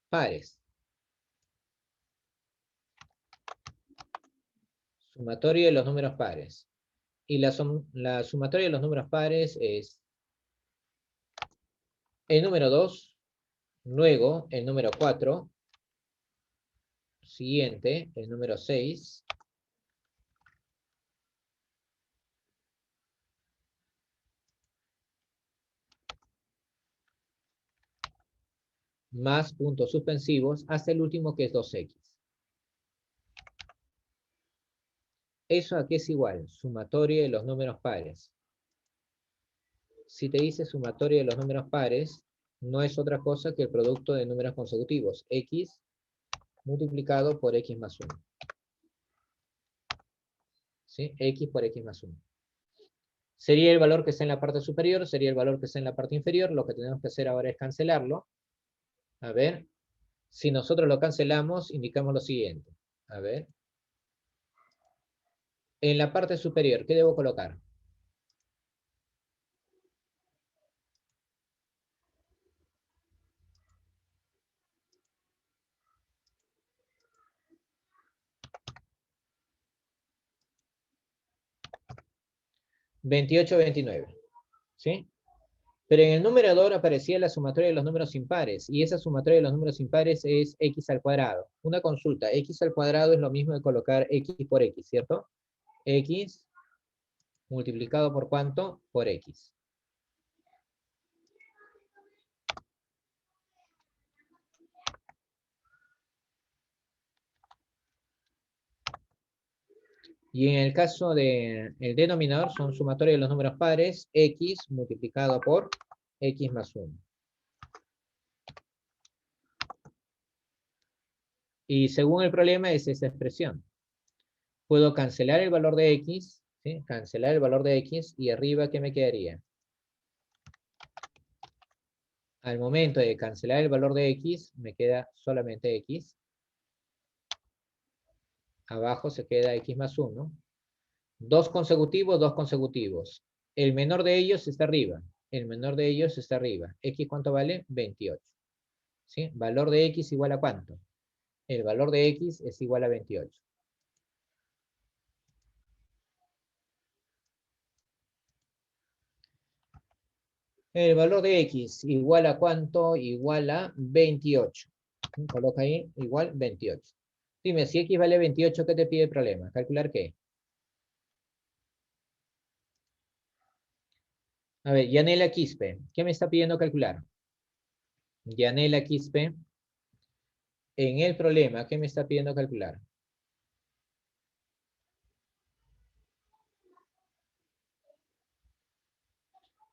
pares. Sumatoria de los números pares. Y la sumatoria de los números pares es el número 2, luego el número 4, siguiente, el número 6, más puntos suspensivos, hasta el último que es 2x. ¿Eso a qué es igual? Sumatoria de los números pares. Si te dice sumatoria de los números pares, no es otra cosa que el producto de números consecutivos, x multiplicado por x más 1. ¿Sí? X por x más 1. Sería el valor que está en la parte superior, sería el valor que está en la parte inferior. Lo que tenemos que hacer ahora es cancelarlo. A ver, si nosotros lo cancelamos, indicamos lo siguiente. A ver. En la parte superior, ¿qué debo colocar? (28-29). ¿Sí? Pero en el numerador aparecía la sumatoria de los números impares, y esa sumatoria de los números impares es x al cuadrado. Una consulta, x al cuadrado es lo mismo de colocar x por x, ¿cierto? X multiplicado por ¿cuánto? Por x. Y en el caso del denominador son sumatoria de los números pares, x multiplicado por x más 1. Y según el problema es esa expresión. Puedo cancelar el valor de x, ¿sí? Cancelar el valor de x, y arriba, ¿qué me quedaría? Al momento de cancelar el valor de x, me queda solamente x. Abajo se queda x más 1. Dos consecutivos, dos consecutivos. El menor de ellos está arriba. El menor de ellos está arriba. ¿X cuánto vale? 28. ¿Sí? ¿Valor de x igual a cuánto? El valor de x es igual a 28. El valor de x igual a cuánto? Igual a 28. Coloca ahí, igual 28. Dime, si x vale 28, ¿qué te pide el problema? ¿Calcular qué? A ver, Yanela Quispe, ¿qué me está pidiendo calcular? Yanela Quispe, en el problema, ¿qué me está pidiendo calcular?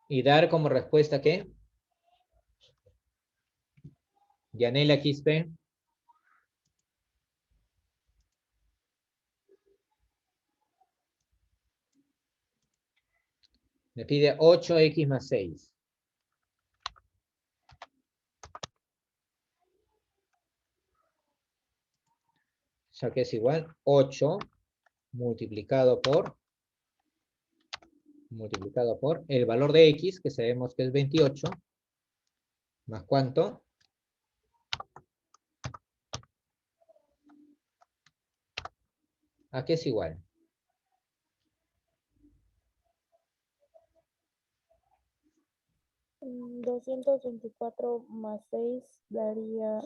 ¿Y dar como respuesta qué? Yanela Quispe. Me pide 8x más 6. O sea que es igual 8 multiplicado por el valor de x, que sabemos que es 28, más ¿cuánto? ¿A qué es igual? Mm, 224 más 6 daría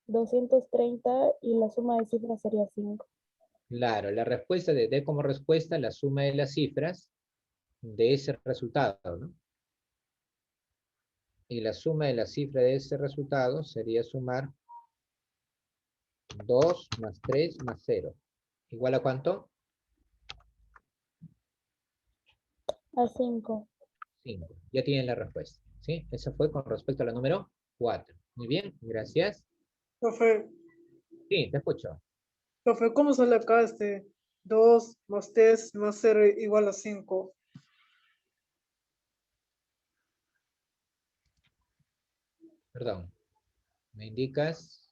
230 y la suma de cifras sería 5. Claro, la respuesta de D como respuesta, la suma de las cifras de ese resultado, ¿no? Y la suma de la cifra de ese resultado sería sumar 2 más 3 más 0. ¿Igual a cuánto? A 5. 5. Ya tienen la respuesta, ¿sí? Esa fue con respecto a la número 4. Muy bien, gracias. Profe, Sí, te escucho. profe, ¿cómo sale acá 2 más 3 más 0 igual a 5? Perdón. ¿Me indicas?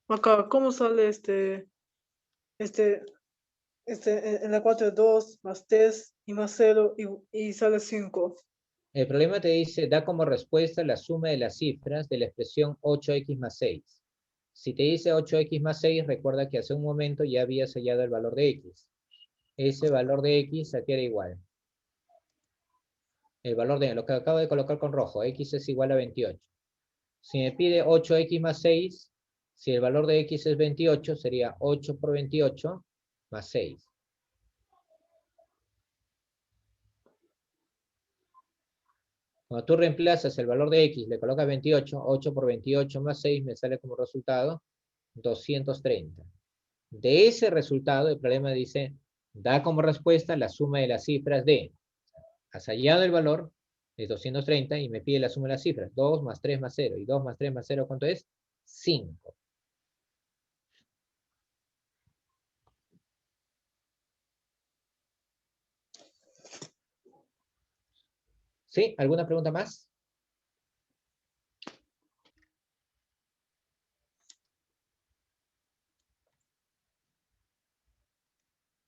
Acá, ¿cómo sale en la 4 2 más 3 y más 0 y sale 5? El problema te dice, da como respuesta la suma de las cifras de la expresión 8x más 6. Si te dice 8x más 6, recuerda que hace un momento ya había sellado el valor de x. Ese valor de x aquí era igual. El valor de lo que acabo de colocar con rojo, x es igual a 28. Si me pide 8x más 6, si el valor de x es 28, sería 8 por 28 más 6. Cuando tú reemplazas el valor de x, le colocas 28, 8 por 28 más 6 me sale como resultado 230. De ese resultado, el problema dice, da como respuesta la suma de las cifras de, has hallado el valor de 230 y me pide la suma de las cifras, 2 más 3 más 0, y 2 más 3 más 0, ¿cuánto es? 5. ¿Sí? ¿Alguna pregunta más?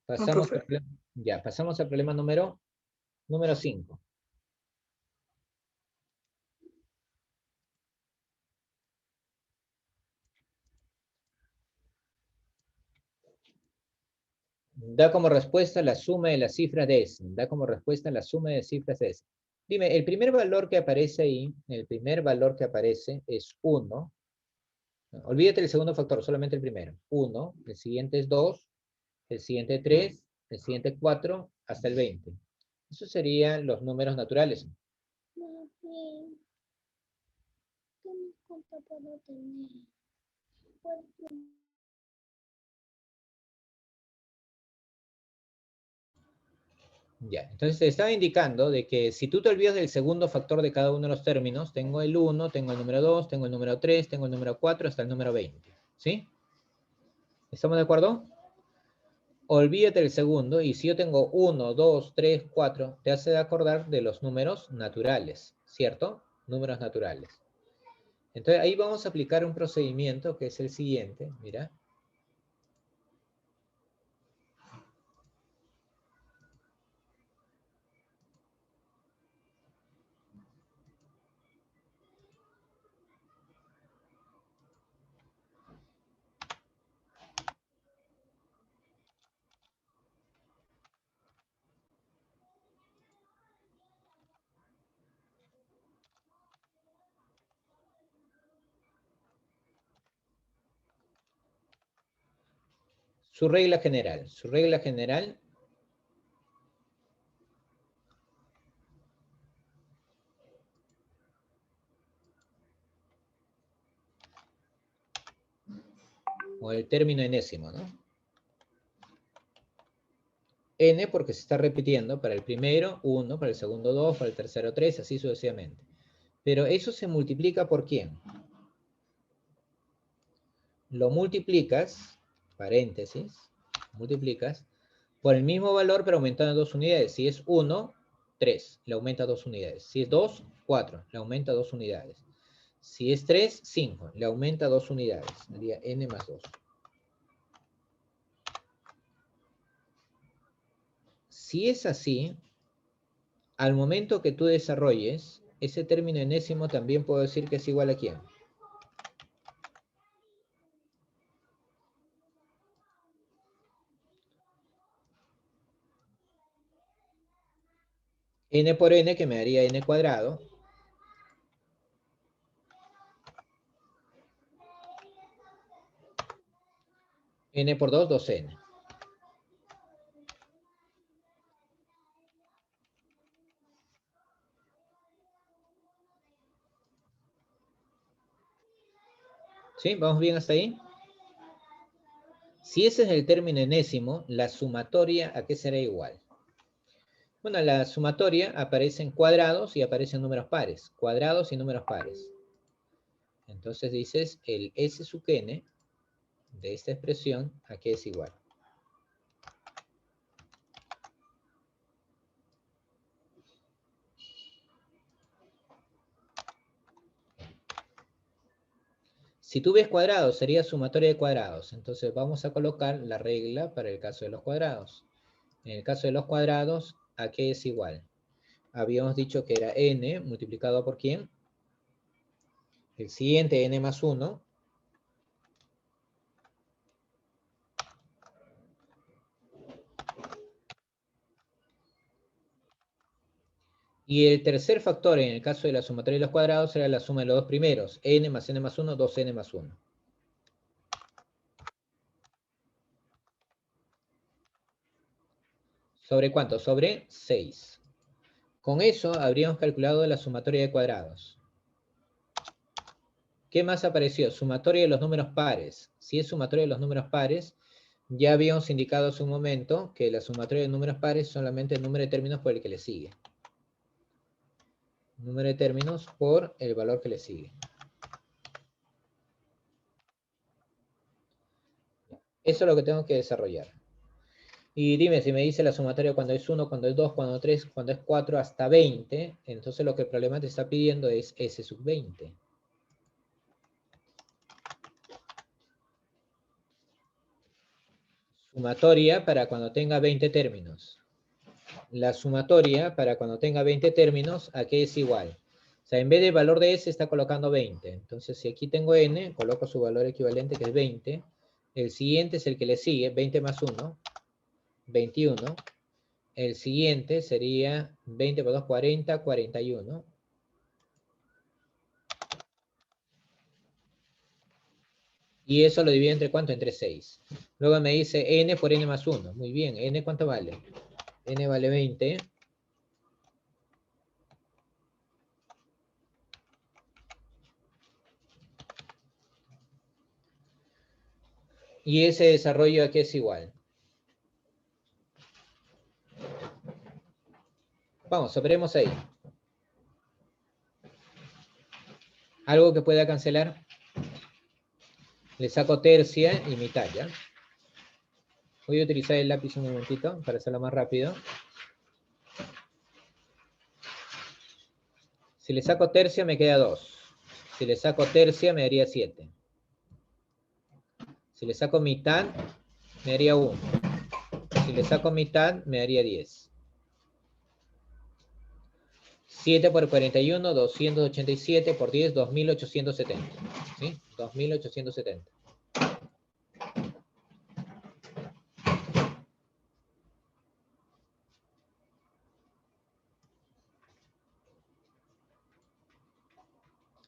No, Pasamos profe. ya, pasamos al problema número 5. Da como respuesta la suma de las cifras de S. Da como respuesta la suma de cifras de S. Dime, el primer valor que aparece ahí, el primer valor que aparece es 1. Olvídate del segundo factor, solamente el primero. 1, el siguiente es 2, el siguiente 3, el siguiente 4, hasta el 20. Esos serían los números naturales. Ya, entonces te estaba indicando de que si tú te olvidas del segundo factor de cada uno de los términos, tengo el 1, tengo el número 2, tengo el número 3, tengo el número 4, hasta el número 20. ¿Sí? ¿Estamos de acuerdo? Olvídate del segundo, y si yo tengo 1, 2, 3, 4, te hace acordar de los números naturales, ¿cierto? Números naturales. Entonces ahí vamos a aplicar un procedimiento que es el siguiente, mira. Su regla general o el término enésimo, ¿no? N porque se está repitiendo para el primero 1, para el segundo 2, para el tercero 3, así sucesivamente. Pero eso se multiplica ¿por quién? Lo multiplicas, paréntesis, multiplicas por el mismo valor pero aumentando 2 unidades. Si es 1, 3, le aumenta 2 unidades. Si es 2, 4, le aumenta 2 unidades. Si es 3, 5, le aumenta 2 unidades. Sería n más 2. Si es así, al momento que tú desarrolles, ese término enésimo también puedo decir que es igual a ¿quién? N por n, que me daría n cuadrado, N por 2, 2N. ¿Sí? ¿Vamos bien hasta ahí? Si ese es el término enésimo, la sumatoria, ¿a qué será igual? Bueno, la sumatoria aparece en cuadrados y aparece en números pares. Cuadrados y números pares. Entonces dices el S sub n de esta expresión, ¿a qué es igual? Si tú ves cuadrados, sería sumatoria de cuadrados. Entonces vamos a colocar la regla para el caso de los cuadrados. En el caso de los cuadrados, ¿a qué es igual? Habíamos dicho que era n multiplicado por ¿quién? El siguiente, n más 1. Y el tercer factor, en el caso de la sumatoria de los cuadrados, será la suma de los dos primeros. N más 1, 2n más 1. ¿Sobre cuánto? Sobre 6. Con eso habríamos calculado la sumatoria de cuadrados. ¿Qué más apareció? Sumatoria de los números pares. Si es sumatoria de los números pares, ya habíamos indicado hace un momento que la sumatoria de números pares es solamente el número de términos por el que le sigue. Número de términos por el valor que le sigue. Eso es lo que tengo que desarrollar. Y dime, si me dice la sumatoria cuando es 1, cuando es 2, cuando es 3, cuando es 4, hasta 20, entonces lo que el problema te está pidiendo es S sub 20. Sumatoria para cuando tenga 20 términos. La sumatoria para cuando tenga 20 términos, ¿a qué es igual? O sea, en vez de valor de S está colocando 20. Entonces, si aquí tengo N, coloco su valor equivalente, que es 20. El siguiente es el que le sigue, 20 más 1, 21. El siguiente sería 20 por 2, 40, 41. Y eso lo divido entre ¿cuánto? Entre 6. Luego me dice N por N más 1. Muy bien, N ¿cuánto vale? N vale 20. Y ese desarrollo aquí es igual. Vamos, operemos ahí. ¿Algo que pueda cancelar? Le saco tercia y mitad, ¿ya? Voy a utilizar el lápiz un momentito para hacerlo más rápido. Si le saco tercia me queda 2. Si le saco tercia me daría 7. Si le saco mitad me daría 1. Si le saco mitad me daría 10. 7 por 41, 287 por 10, 2870. ¿Sí? 2870.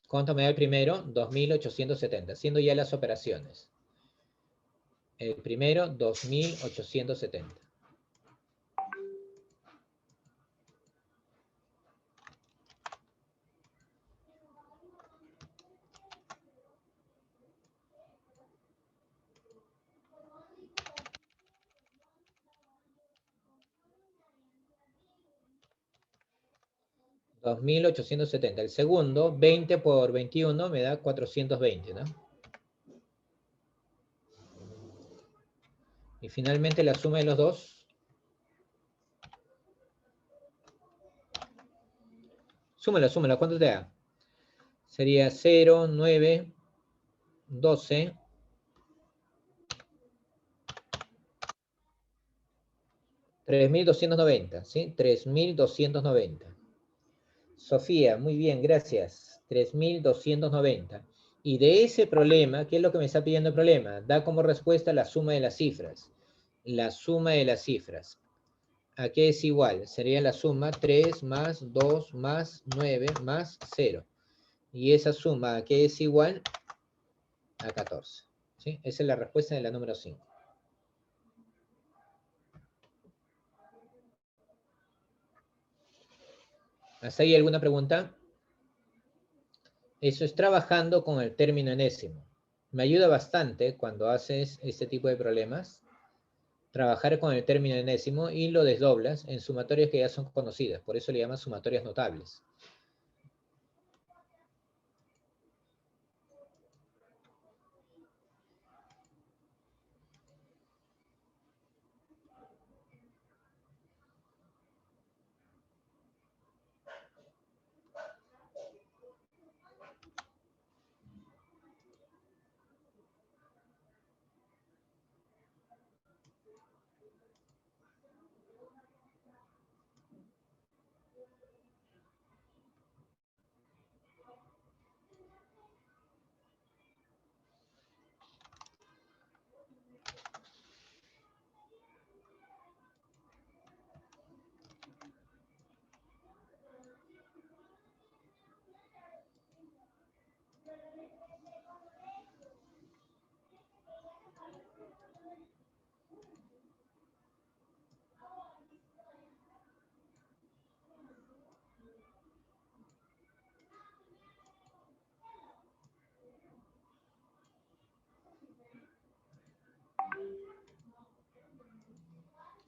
¿Cuánto me da el primero? 2870. Haciendo ya las operaciones. El primero, 2870. $2.870. El segundo, 20 por 21, me da 420, ¿no? Y finalmente la suma de los dos. Súmala, súmala. ¿Cuánto te da? Sería 0, 9, 12. 3.290, ¿sí? 3.290. Sofía, muy bien, gracias. 3.290. Y de ese problema, ¿qué es lo que me está pidiendo el problema? Da como respuesta la suma de las cifras. La suma de las cifras. ¿A qué es igual? Sería la suma 3 más 2 más 9 más 0. Y esa suma, ¿a qué es igual? A 14. ¿Sí? Esa es la respuesta de la número 5. ¿Hasta ahí alguna pregunta? Eso es trabajando con el término enésimo. Me ayuda bastante cuando haces este tipo de problemas, trabajar con el término enésimo y lo desdoblas en sumatorias que ya son conocidas. Por eso le llaman sumatorias notables.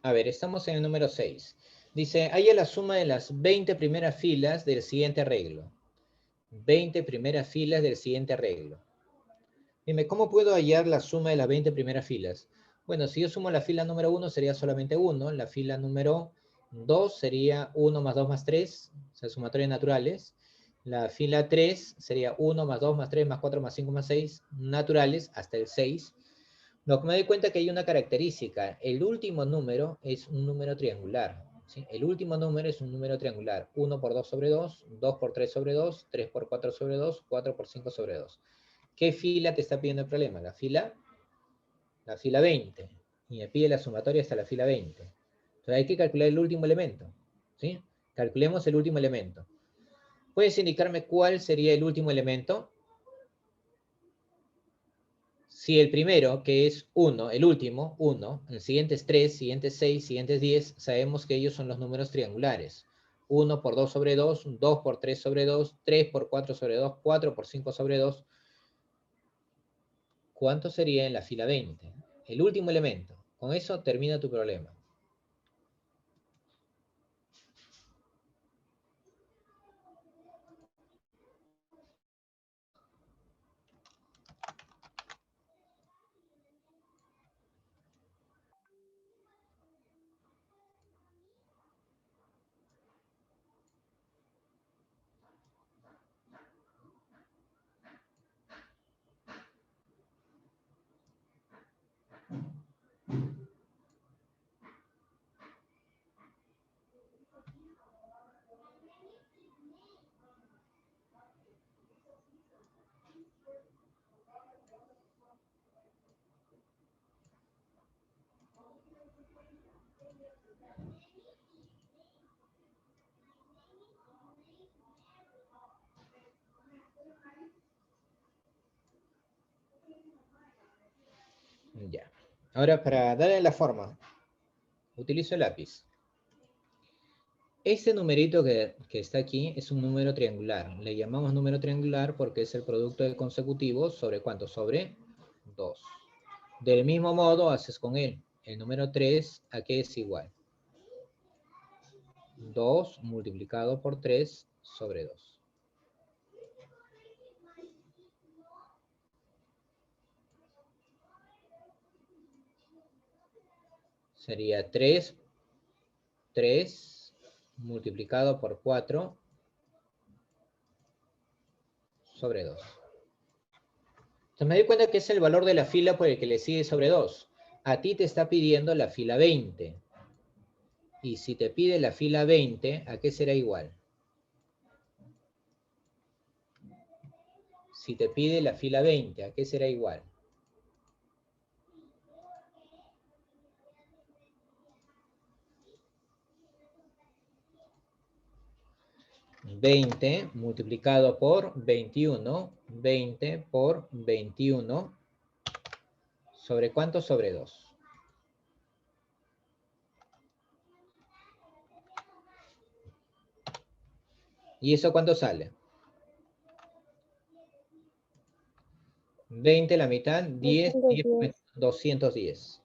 A ver, estamos en el número 6. Dice, haya la suma de las 20 primeras filas del siguiente arreglo. 20 primeras filas del siguiente arreglo. Dime, ¿cómo puedo hallar la suma de las 20 primeras filas? Bueno, si yo sumo la fila número 1 sería solamente 1. La fila número 2 sería 1 más 2 más 3, o sea, sumatorias naturales. La fila 3 sería 1 más 2 más 3 más 4 más 5 más 6, naturales, hasta el 6. Lo que me doy cuenta que hay una característica. El último número es un número triangular. ¿Sí? El último número es un número triangular. 1 por 2 sobre 2, 2 por 3 sobre 2, 3 por 4 sobre 2, 4 por 5 sobre 2. ¿Qué fila te está pidiendo el problema? La fila 20. Y me pide la sumatoria hasta la fila 20. Entonces hay que calcular el último elemento. ¿Sí? Calculemos el último elemento. ¿Puedes indicarme cuál sería el último elemento? Si el primero, que es 1, el último, 1, el siguiente es 3, siguiente es 6, siguiente es 10, sabemos que ellos son los números triangulares. 1 por 2 sobre 2, 2 por 3 sobre 2, 3 por 4 sobre 2, 4 por 5 sobre 2. ¿Cuánto sería en la fila 20? El último elemento. Con eso termina tu problema. Ya. Ahora, para darle la forma, utilizo el lápiz. Este numerito que está aquí es un número triangular. Le llamamos número triangular porque es el producto de consecutivos sobre ¿cuánto? Sobre 2. Del mismo modo haces con él. El número 3, ¿a qué es igual? 2 multiplicado por 3 sobre 2. Sería 3 multiplicado por 4 sobre 2. Entonces me doy cuenta que es el valor de la fila por el que le sigue sobre 2. A ti te está pidiendo la fila 20. Y si te pide la fila 20, ¿a qué será igual? Si te pide la fila 20, ¿a qué será igual? 20 multiplicado por 21, 20 por 21, ¿sobre cuánto? Sobre 2. ¿Y eso cuánto sale? 20 la mitad, 10, 10, 210. 210.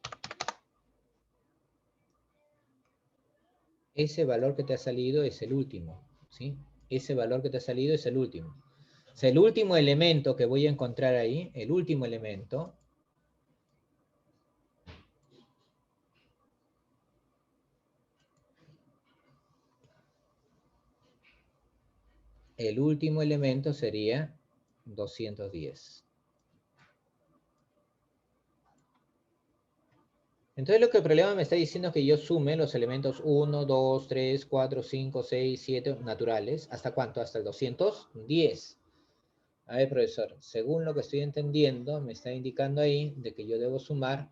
Ese valor que te ha salido es el último, ¿sí? Ese valor que te ha salido es el último. O sea, el último elemento que voy a encontrar ahí, el último elemento, sería 210. Entonces lo que el problema me está diciendo es que yo sume los elementos 1, 2, 3, 4, 5, 6, 7 naturales. ¿Hasta cuánto? Hasta el 210. A ver, profesor, según lo que estoy entendiendo, me está indicando ahí de que yo debo sumar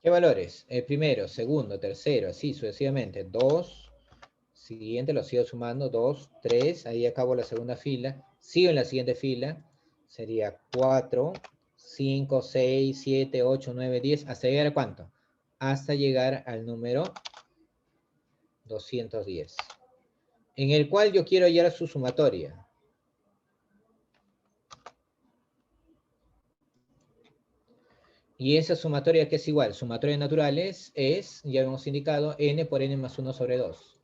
¿qué valores? El primero, segundo, tercero, así sucesivamente. 2, siguiente lo sigo sumando, 2, 3, ahí acabo la segunda fila. Sigo en la siguiente fila, sería 4, 5, 6, 7, 8, 9, 10. ¿Hasta llegar a cuánto? Hasta llegar al número 210. En el cual yo quiero hallar su sumatoria. Y esa sumatoria que es igual, sumatoria de naturales es, ya hemos indicado, n por n más 1 sobre 2.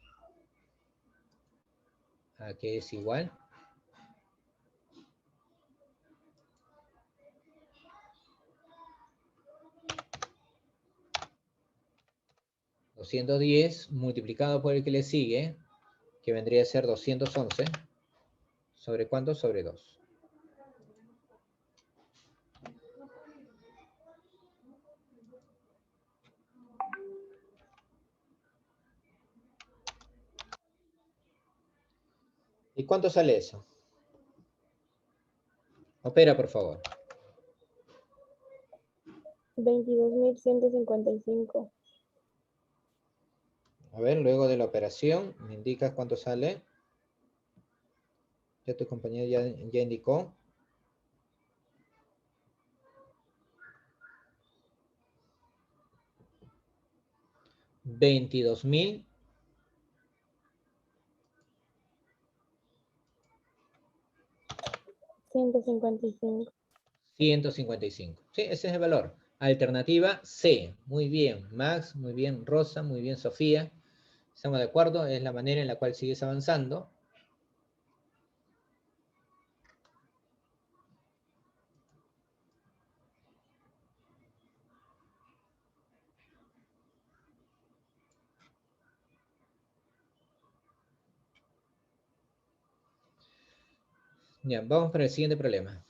¿A qué es igual? $210 multiplicado por el que le sigue, que vendría a ser 211, ¿sobre cuánto? Sobre 2. ¿Y cuánto sale eso? Opera, por favor. 22.155. A ver, luego de la operación, ¿me indicas cuánto sale? Ya tu compañero ya indicó. 22.000. 155. 155. Sí, ese es el valor. Alternativa C. Muy bien, Max, muy bien, Rosa, muy bien, Sofía. ¿Estamos de acuerdo? Es la manera en la cual sigues avanzando. Ya, vamos para el siguiente problema.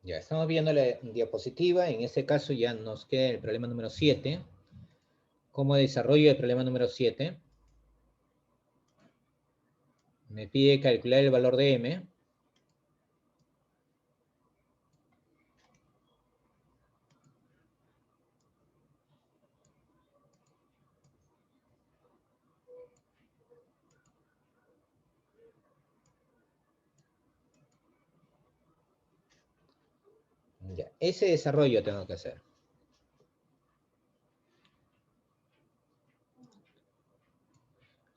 Ya, estamos viendo la diapositiva. En este caso ya nos queda el problema número 7. ¿Cómo desarrollo el problema número 7? Me pide calcular el valor de m. Ya, ese desarrollo tengo que hacer.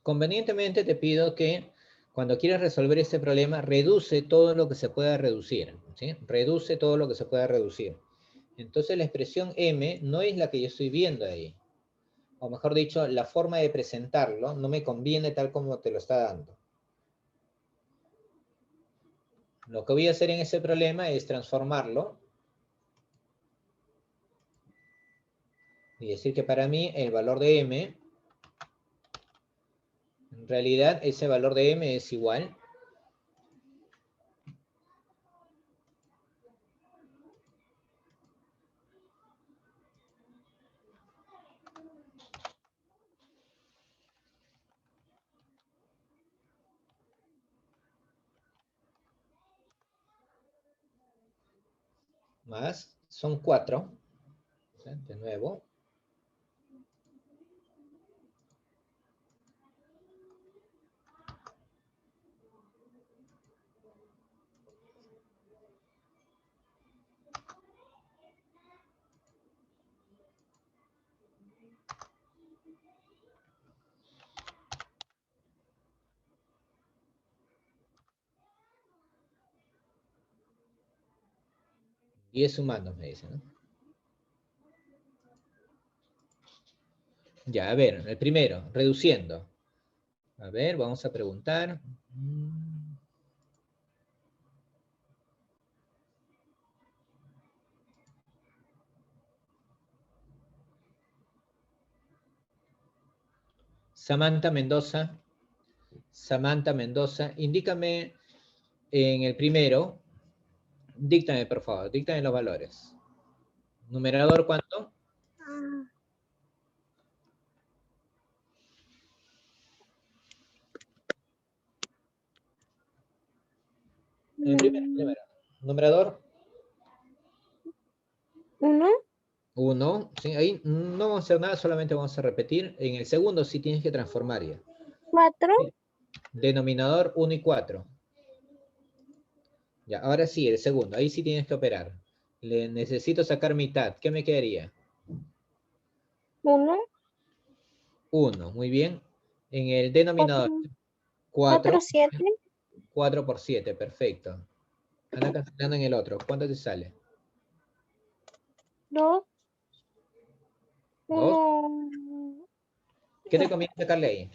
Convenientemente te pido que cuando quieras resolver este problema, reduce todo lo que se pueda reducir, ¿sí? Reduce todo lo que se pueda reducir. Entonces la expresión m no es la que yo estoy viendo ahí. O mejor dicho, la forma de presentarlo no me conviene tal como te lo está dando. Lo que voy a hacer en ese problema es transformarlo y decir que para mí el valor de m, en realidad ese valor de m es igual más, son 4, ¿sí? De nuevo, y es humanos, me dicen, ¿no? Ya, a ver, el primero, reduciendo. A ver, vamos a preguntar. Samantha Mendoza, indícame en el primero, díctame por favor, díctame los valores. Numerador, ¿cuánto? En el primero. Numerador, 1, 1. ¿Sí? Ahí no vamos a hacer nada, solamente vamos a repetir. En el segundo sí tienes que transformar ya. 4, Denominador 1 y 4. Ya, ahora sí, el segundo. Ahí sí tienes que operar. Le necesito sacar mitad. ¿Qué me quedaría? 1, 1. Muy bien. En el denominador 4, 4. 7, 4 por 7. Perfecto. Anda cancelando en el otro. ¿Cuánto te sale? 2, 2. 1, ¿Qué te conviene sacarle ahí?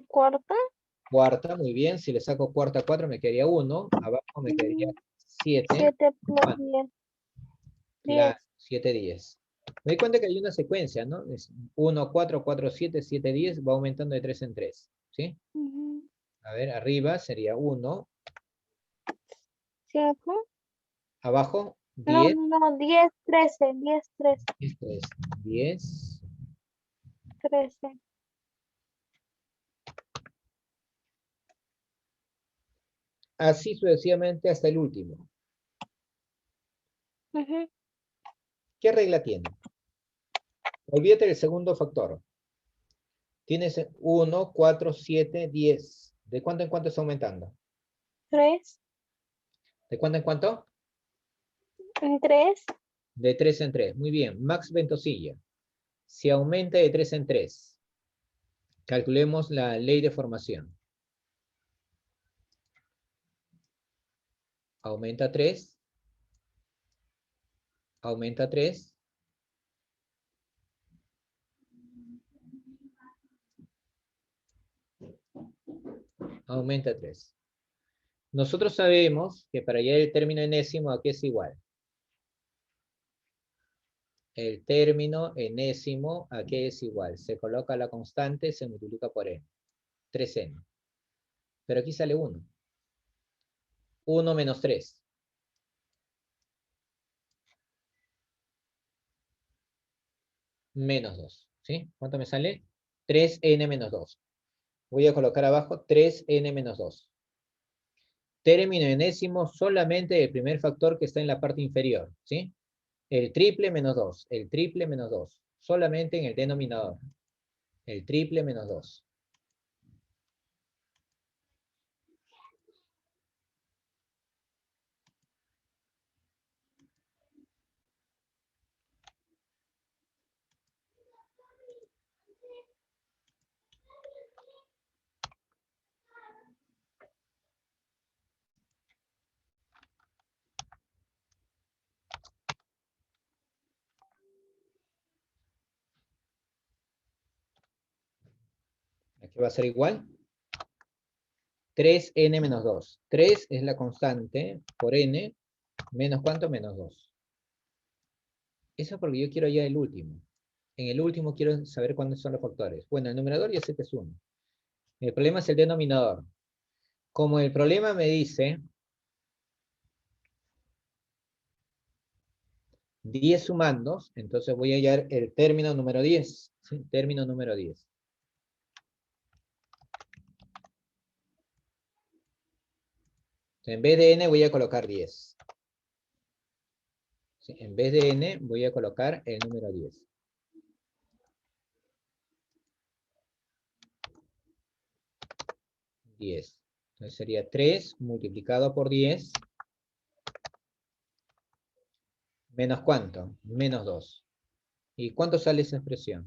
cuarta, Cuarta, muy bien. Si le saco cuarta 4 me quedaría 1. Abajo me quedaría 7. 7 plus 10, 10. Claro, 7, 10. Me doy cuenta que hay una secuencia, ¿no? Es 1, 4, 4, 7, 7, 10. Va aumentando de 3 en 3. ¿Sí? A ver, arriba sería 1. 5, Abajo, no, 10. no, 10, 13, 10, 13, Esto es 10. 13. Así sucesivamente hasta el último. ¿Qué regla tiene? Olvídate del segundo factor. Tienes 1, 4, 7, 10. ¿De cuánto en cuánto está aumentando? 3, ¿De cuánto en cuánto? 3, De 3 en 3. Muy bien. Max Ventosilla. Si aumenta de 3 en 3, calculemos la ley de formación. Aumenta 3. Aumenta 3. Aumenta 3. Nosotros sabemos que para hallar el término enésimo, ¿a qué es igual? El término enésimo, ¿a qué es igual? Se coloca la constante, se multiplica por n. 3n. Pero aquí sale 1. 1 menos 3. menos 2. ¿Sí? ¿Cuánto me sale? 3n menos 2. Voy a colocar abajo 3n menos 2. Término enésimo solamente del primer factor que está en la parte inferior. ¿Sí? El triple menos 2. El triple menos 2. Solamente en el denominador. El triple menos 2. Aquí va a ser igual. 3n menos 2. 3 es la constante por n. ¿Menos cuánto? Menos 2. Eso porque yo quiero ya el último. En el último quiero saber cuáles son los factores. Bueno, el numerador ya sé que es 1. El problema es el denominador. Como el problema me dice 10 sumandos, entonces voy a hallar el término número 10. ¿Sí? Término número 10. En vez de n voy a colocar 10. ¿Sí? En vez de n voy a colocar el número 10. Entonces sería 3 multiplicado por 10. ¿Menos cuánto? Menos 2. ¿Y cuánto sale esa expresión?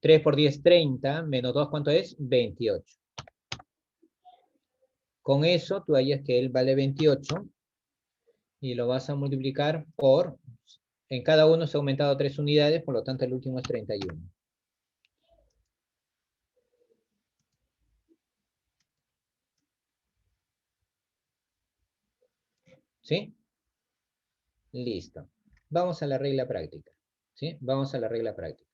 3 por 10, 30. Menos 2, ¿cuánto es? 28. Con eso tú hallas que él vale 28. Y lo vas a multiplicar por... En cada uno se ha aumentado 3 unidades, por lo tanto el último es 31. ¿Sí? Listo. Vamos a la regla práctica. ¿Sí? Vamos a la regla práctica.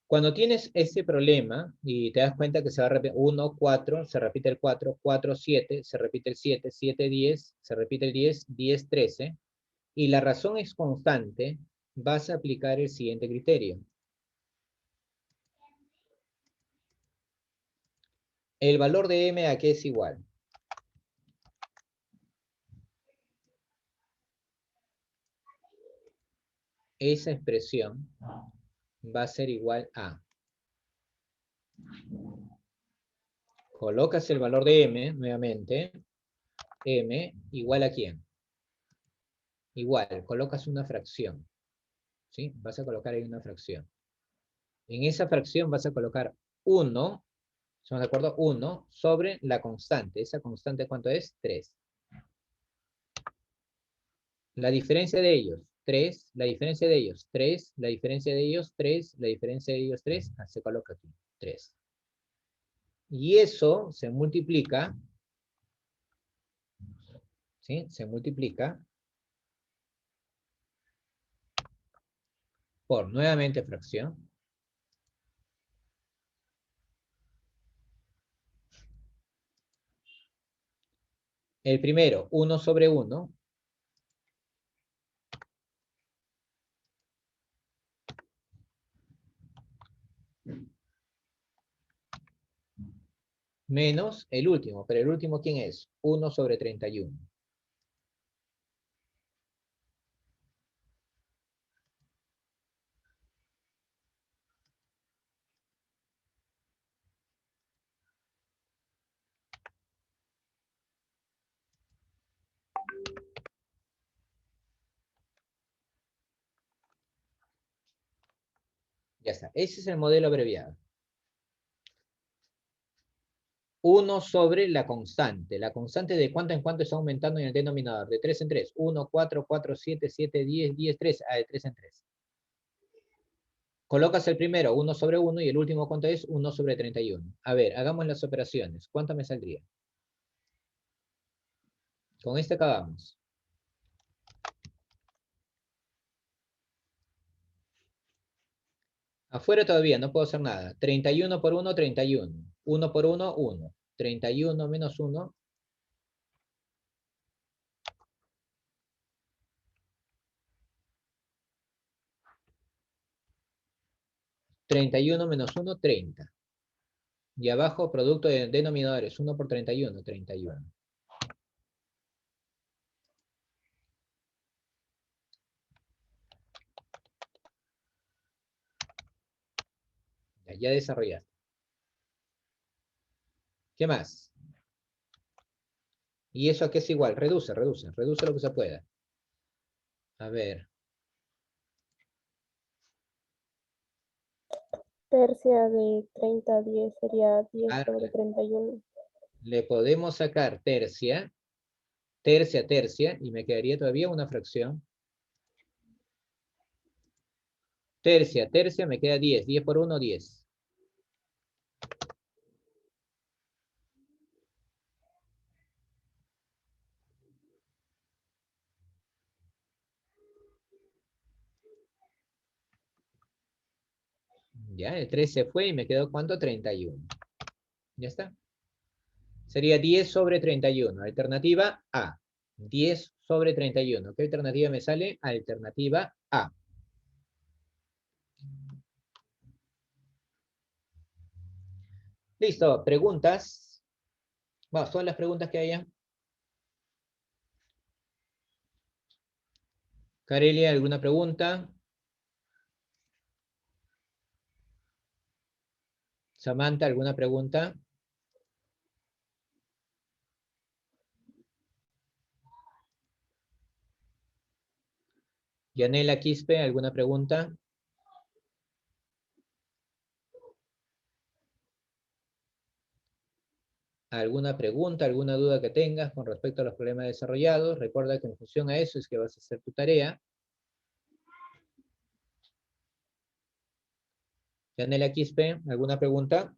Cuando tienes este problema y te das cuenta que se va a repetir 1, 4, se repite el 4, 4, 7, se repite el 7, 7, 10, se repite el 10, 10, 13, y la razón es constante, vas a aplicar el siguiente criterio. El valor de m a qué es igual. Esa expresión va a ser igual a. Colocas el valor de m, nuevamente. M igual a ¿quién? Igual, colocas una fracción. ¿Sí? Vas a colocar ahí una fracción. En esa fracción vas a colocar 1, ¿estamos de acuerdo? 1 sobre la constante. ¿Esa constante cuánto es? 3. La diferencia de ellos, 3. La diferencia de ellos, 3. La diferencia de ellos, 3. La diferencia de ellos, 3. Se coloca aquí, 3. Y eso se multiplica, ¿sí? Se multiplica por, nuevamente, fracción. El primero, 1 sobre 1. Menos el último. Pero el último, ¿quién es? 1 sobre 31. Ya está. Ese es el modelo abreviado. 1 sobre la constante. La constante de cuánto en cuánto está aumentando en el denominador. De 3 en 3. 1, 4, 4, 7, 7, 10, 10, 3. Ah, de 3 en 3. Colocas el primero, 1 sobre 1, y el último, ¿cuánto es? 1 sobre 31. A ver, hagamos las operaciones. ¿Cuánto me saldría? Con este acabamos. Afuera todavía, no puedo hacer nada. 31 por 1, 31. 1 por 1, 1. 31 menos 1. 31 menos 1, 30. Y abajo, producto de denominadores. 1 por 31, 31. Ya desarrollaste. ¿Qué más? ¿Y eso a qué es igual? Reduce lo que se pueda. A ver. Tercia de 30 a 10 sería 10 Ah, sobre 31. Le podemos sacar tercia, tercia, y me quedaría todavía una fracción. Tercia, me queda 10. 10 por 1, 10. Ya, el 3 se fue y me quedó ¿cuánto? 31. Ya está. Sería 10 sobre 31. Alternativa A. 10 sobre 31. ¿Qué alternativa me sale? Alternativa A. Listo. ¿Preguntas? Vamos, todas las preguntas que haya. Carelia, ¿alguna pregunta? Samantha, ¿alguna pregunta? Yanela Quispe, ¿alguna pregunta? ¿Alguna pregunta, alguna duda que tengas con respecto a los problemas desarrollados? Recuerda que en función a eso es que vas a hacer tu tarea. Yanela Quispe, ¿alguna pregunta?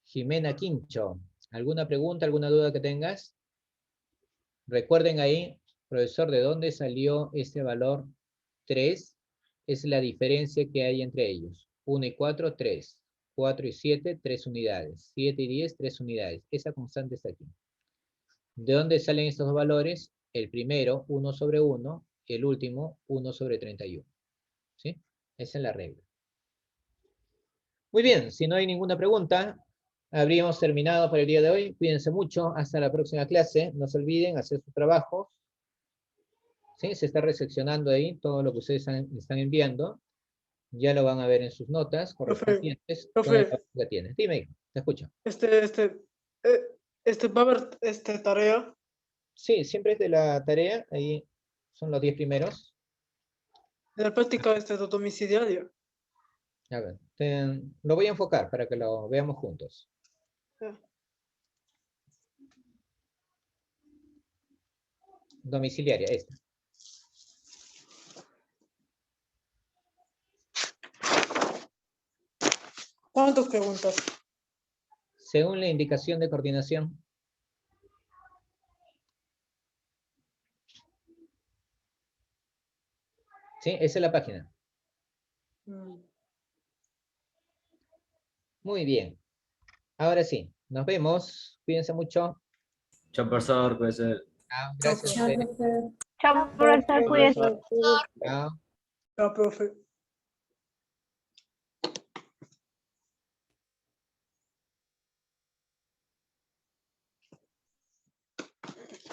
Jimena Quincho, ¿alguna pregunta, alguna duda que tengas? Recuerden ahí, profesor, ¿de dónde salió este valor 3? Es la diferencia que hay entre ellos. 1 y 4, 3. 4 y 7, 3 unidades. 7 y 10, 3 unidades. Esa constante está aquí. ¿De dónde salen estos dos valores? El primero, 1 sobre 1. El último, 1 sobre 31. ¿Sí? Esa es la regla. Muy bien, si no hay ninguna pregunta, habríamos terminado por el día de hoy. Cuídense mucho. Hasta la próxima clase. No se olviden hacer sus trabajos. ¿Sí? Se está reseccionando ahí todo lo que ustedes están enviando. Ya lo van a ver en sus notas correspondientes. Con el trabajo que tienen. Dime, hijo, te escucho. Va a haber tarea. Sí, siempre es de la tarea. Ahí son los 10 primeros. De la práctica domiciliaria. A ver, lo voy a enfocar para que lo veamos juntos. Ya. Domiciliaria, esta. ¿Cuántas preguntas? Según la indicación de coordinación. Sí, esa es la página. Muy bien. Ahora sí, nos vemos. Cuídense mucho. Chao, profesor, puede ser. Gracias. Chao, profesor, cuídese. Chao. Ya, profe.